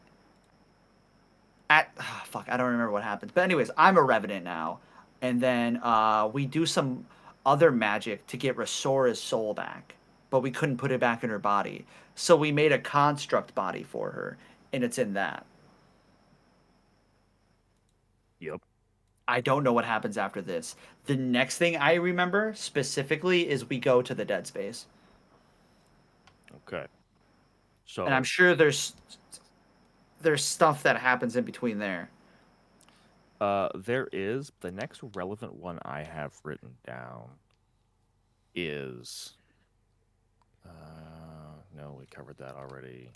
S2: Fuck, I don't remember what happens. But anyways, I'm a revenant now. And then we do some other magic to get Resora's soul back. But we couldn't put it back in her body. So we made a construct body for her, and it's in that.
S3: Yep.
S2: I don't know what happens after this. The next thing I remember specifically is we go to the dead space.
S3: Okay.
S2: And I'm
S3: So
S2: sure there's stuff that happens in between there.
S3: there is the next relevant one I have written down is no, we covered that already.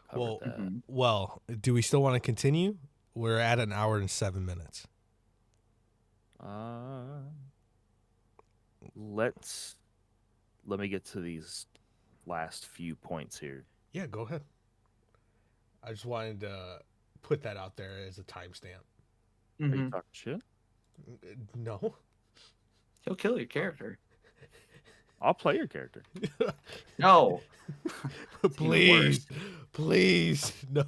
S3: Covered
S1: Well,
S3: that.
S2: Mhm.
S1: well, do we still want to continue? We're at an hour and 7 minutes.
S3: Uh, let's let me get to these last few points here.
S1: Yeah, go ahead. I just wanted to put that out there as a timestamp.
S3: Are you
S2: Mhm.
S3: talking shit?
S1: No.
S2: He'll kill your character.
S3: I'll play your character.
S2: No. It's even worse.
S1: Please, no.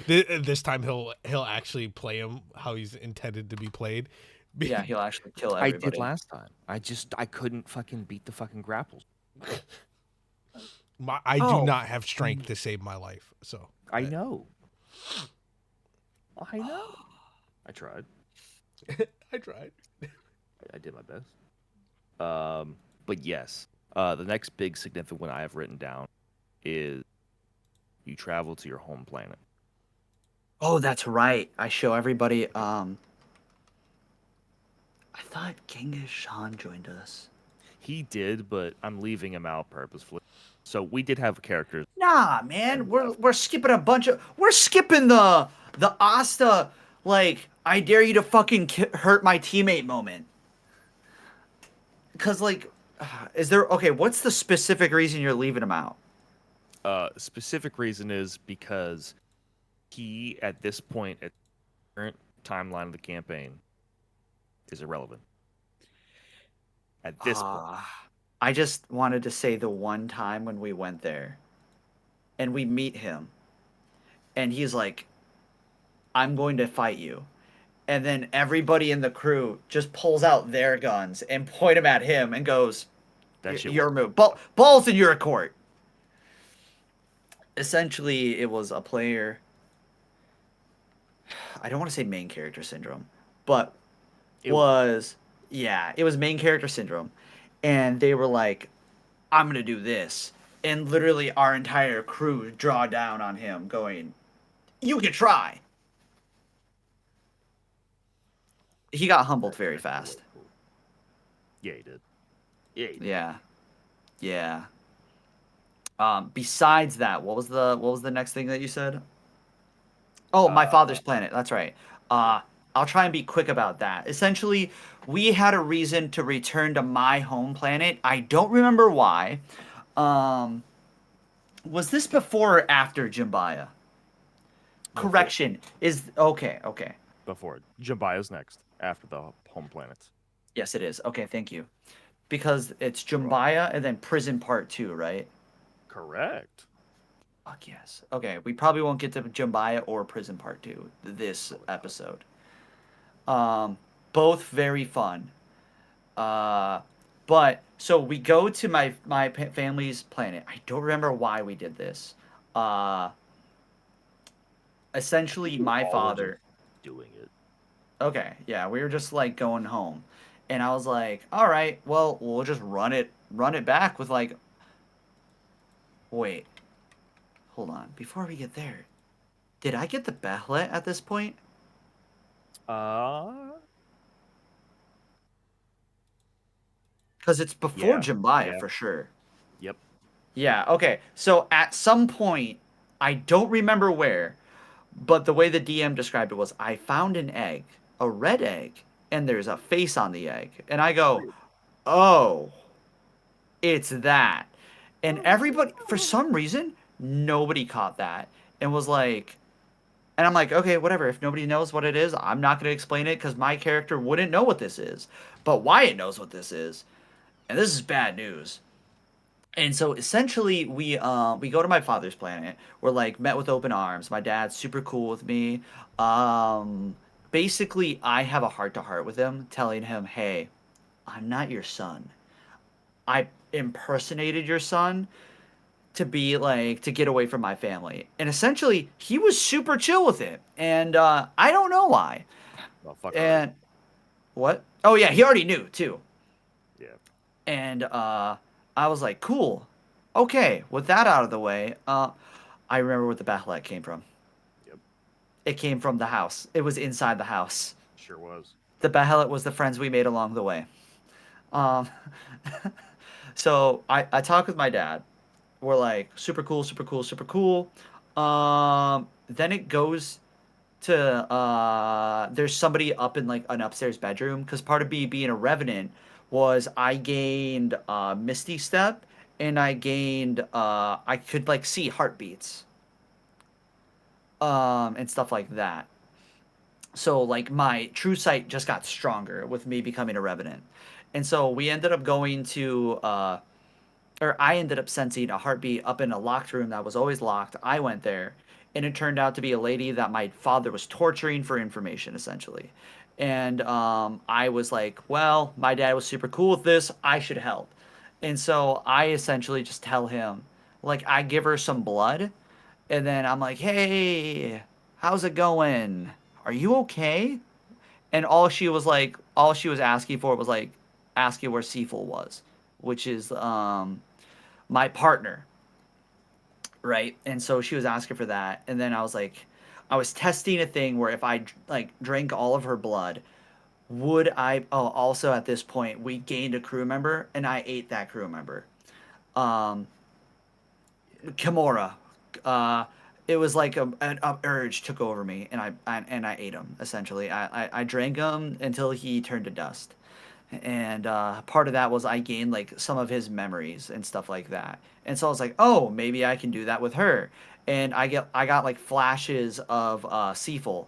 S1: This time he'll actually play him how he's intended to be played.
S2: Yeah, he'll actually kill
S3: I did
S2: everybody.
S3: last time. I couldn't fucking beat the fucking grapples.
S1: I do
S2: Oh.
S1: not have strength to save my life, so
S3: I know. I know. I tried.
S1: I tried.
S3: I did my best. But yes, the next big significant one I have written down is you travel to your home planet.
S2: Oh, that's right. I show everybody. I thought Genghis Khan joined us.
S3: He did, but I'm leaving him out purposefully. So we did have characters.
S2: Nah, man,
S3: And
S2: we're skipping a bunch of. We're skipping the Asta like I dare you to fucking hurt my teammate moment. Cause like, is there okay? What's the specific reason you're leaving him out?
S3: specific reason is because he, at this point, at current timeline of the campaign is irrelevant at this point.
S2: I just wanted to say the one time when we went there and we meet him and he's like, I'm going to fight you. And then everybody in the crew just pulls out their guns and point them at him and goes,
S3: That shit
S2: your
S3: was
S2: move. Balls in your court. Essentially, it was a player. I don't want to say main character syndrome, but
S3: it was.
S2: it was main character syndrome. And they were like, I'm going to do this. And literally, our entire crew draw down on him, going, you can try. He got humbled very fast.
S3: Yeah, he did. Yeah, he did.
S2: Yeah. Yeah. Besides that, what was the next thing that you said? Oh, my father's planet. That's right. I'll try and be quick about that. Essentially, we had a reason to return to my home planet. I don't remember why. Um, was this before or after Jimbaya?
S3: Before.
S2: Correction is okay. Okay.
S3: Before. Jambaya's next, after the home planets.
S2: Yes, it is. Okay, thank you. Because it's Jimbaya and then Prison Part 2, right?
S3: Correct.
S2: Fuck yes. Okay, we probably won't get to Jimbaya or Prison Part 2 this episode. Both very fun. Uh, but so we go to my family's planet. I don't remember why we did this. Uh, essentially, my
S3: All were
S2: father.
S3: just doing it.
S2: Okay, yeah, we were just like going home, and I was like, all right, well, we'll just run it back with like. Wait, hold on. Before we get there, did I get the Behlet at this point?
S3: Uh,
S2: Because it's before
S3: Yeah,
S2: Jimbaya
S3: yeah.
S2: for sure.
S3: Yep.
S2: Yeah, okay. So at some point, I don't remember where, but the way the DM described it was I found an egg, a red egg, and there's a face on the egg. And I go, oh, it's that. And everybody, for some reason, nobody caught that and was like, and I'm like, okay, whatever. If nobody knows what it is, I'm not going to explain it because my character wouldn't know what this is. But Wyatt knows what this is. And this is bad news. And so essentially we go to my father's planet. We're like met with open arms. My dad's super cool with me. Basically I have a heart to heart with him telling him, "Hey, I'm not your son. I impersonated your son to be like to get away from my family." And essentially he was super chill with it. And I don't know why.
S3: Well, fuck
S2: And what? Oh yeah, he already knew too.
S3: Yeah.
S2: And I was like, cool. Okay, with that out of the way, I remember where the Battlet came from.
S3: Yep.
S2: It came from the house. It was inside the house.
S3: Sure was.
S2: The Battlet was the friends we made along the way. Um, so I talked with my dad. We're like, super cool, super cool, super cool. Then it goes to there's somebody up in like an upstairs bedroom because part of me being a revenant was I gained Misty Step and I gained I could like see heartbeats and stuff like that. So like my true sight just got stronger with me becoming a revenant. And so we ended up going to or I ended up sensing a heartbeat up in a locked room that was always locked. I went there, and it turned out to be a lady that my father was torturing for information, essentially. And I was like, well, my dad was super cool with this. I should help. And so I essentially just tell him, like, I give her some blood, and then I'm like, hey, how's it going? Are you okay? And all she was asking for was like, asking where Seaful was, which is my partner, right? And so she was asking for that, and then I was testing a thing where if I like drank all of her blood, would I? Oh, also at this point we gained a crew member, and I ate that crew member, um, Kimura. Uh, it was like an urge took over me, and I ate him essentially. I drank him until he turned to dust. And part of that was I gained like some of his memories and stuff like that. And so I was like, oh, maybe I can do that with her. And I got like flashes of Seaful,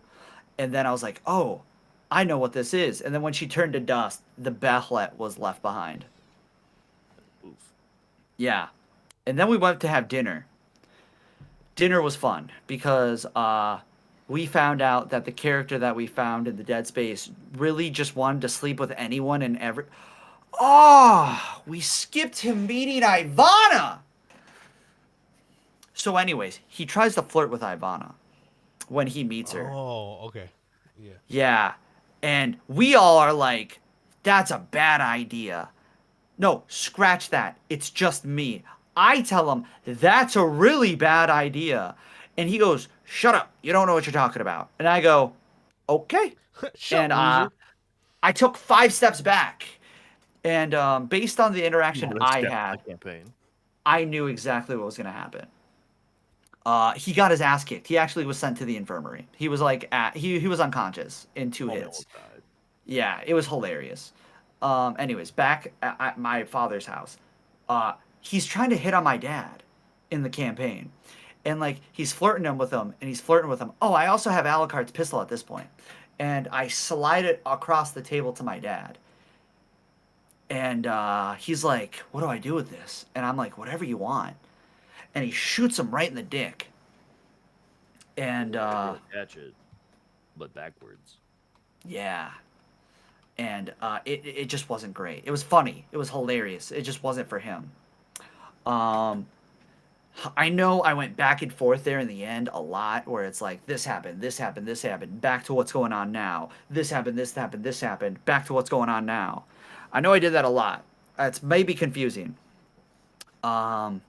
S2: And then I was like, oh, I know what this is. And then when she turned to dust, the Bechlet was left behind.
S3: Oof.
S2: Yeah. And then we went to have dinner. Dinner was fun because we found out that the character that we found in the Dead Space really just wanted to sleep with anyone and every. Oh, we skipped him meeting Ivana. So, anyways, he tries to flirt with Ivana when he meets her.
S1: Oh, okay. Yeah.
S2: Yeah. And we all are like, that's a bad idea. No, scratch that. It's just me. I tell him, that's a really bad idea. And he goes, shut up. You don't know what you're talking about. And I go, okay.
S1: Shut
S2: And
S1: loser.
S2: I took 5 steps back. And based on the interaction
S3: Bonus
S2: I
S3: step in
S2: had,
S3: the campaign.
S2: I knew exactly what was going to happen. He got his ass kicked. He actually was sent to the infirmary. He was like, he was unconscious in 2
S3: Homie
S2: hits.
S3: almost died.
S2: Yeah, it was hilarious. Anyways, back at my father's house, he's trying to hit on my dad in the campaign, and like he's flirting him with him, and he's flirting with him. Oh, I also have Alucard's pistol at this point, and I slide it across the table to my dad, and he's like, "What do I do with this?" And I'm like, "Whatever you want," and he shoots him right in the dick, and
S3: Catch it, but backwards.
S2: yeah. And it just wasn't great. It was funny. It was hilarious. It just wasn't for him. Um, I know I went back and forth there in the end a lot, where it's like this happened, this happened, this happened, back to what's going on now. This happened, this happened, this happened, back to what's going on now. I know I did that a lot. It's maybe confusing. Um,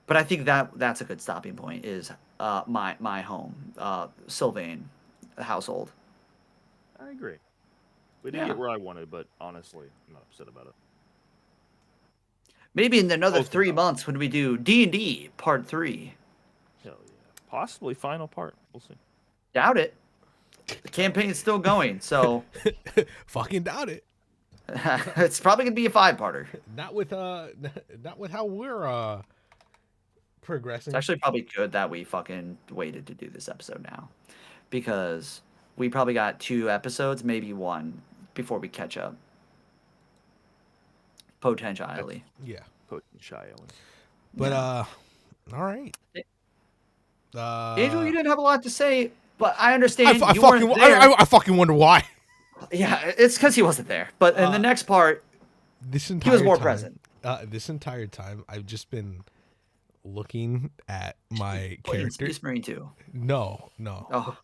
S2: but I think that's a good stopping point. Is my home, Sylvain household.
S3: I agree. We didn't
S2: Yeah.
S3: get where I wanted, but honestly, I'm not upset about it.
S2: Maybe in another
S3: Close
S2: 3 months when we do D&D Part 3.
S3: Hell yeah. Possibly final part. We'll see.
S2: Doubt it. The campaign's still going, so
S1: Fucking doubt it.
S2: it's probably gonna be a 5-parter.
S1: Not with not with how we're
S2: It's
S1: progressing.
S2: actually probably good that we fucking waited to do this episode now, because we probably got 2 episodes, maybe 1, before we catch up. Potentially.
S1: Yeah.
S3: Potent shy Ellen.
S1: But
S2: Yeah.
S1: all right.
S2: Angel, you didn't have a lot to say, but I
S1: I,
S2: understand
S1: I
S2: you
S1: fucking
S2: weren't there.
S1: I fucking wonder why.
S2: Yeah, it's because he wasn't there. But in the next part,
S1: This
S2: he
S1: entire
S2: was more
S1: time,
S2: present.
S1: This entire time, I've just been looking at my
S2: Playing
S1: character.
S2: Space Marine 2.
S1: No.
S2: Oh,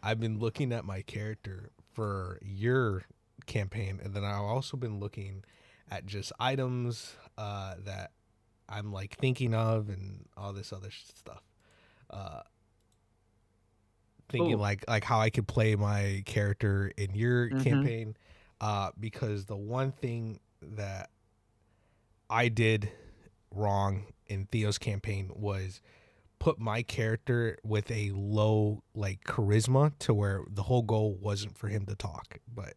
S1: I've been looking at my character for your campaign, and then I've also been looking at just items that I'm like thinking of and all this other stuff. Thinking
S2: Ooh.
S1: like how I could play my character in your
S2: Mm-hmm.
S1: campaign, because the one thing that I did wrong in Theo's campaign was put my character with a low like charisma, to where the whole goal wasn't for him to talk, but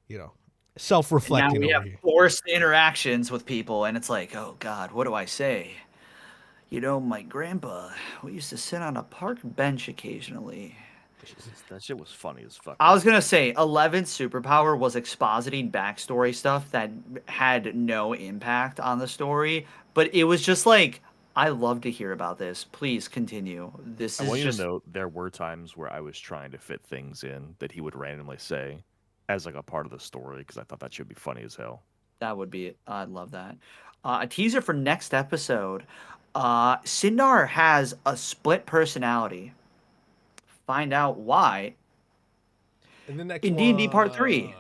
S1: you know,
S2: Now
S1: self-reflecting
S2: we
S1: over
S2: have
S1: here.
S2: forced interactions with people, and it's like, oh God, what do I say? You know, my grandpa, we used to sit on a park bench occasionally.
S3: Jesus, that shit was funny as fuck.
S2: I was gonna say, 11's superpower was expositing backstory stuff that had no impact on the story, but it was just like, I love to hear about this. Please continue. This
S3: I
S2: is
S3: want you to
S2: just
S3: know there were times where I was trying to fit things in that he would randomly say as like a part of the story because I thought that should be funny as hell.
S2: that would be, I'd love that. A teaser for next episode. Sindar has a split personality. Find out why
S1: And the next
S2: in D&D Part 3.
S1: one.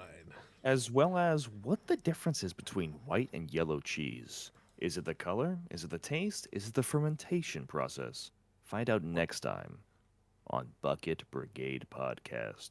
S3: As well as what the difference is between white and yellow cheese. Is it the color? Is it the taste? Is it the fermentation process? Find out next time on Bucket Brigade Podcast.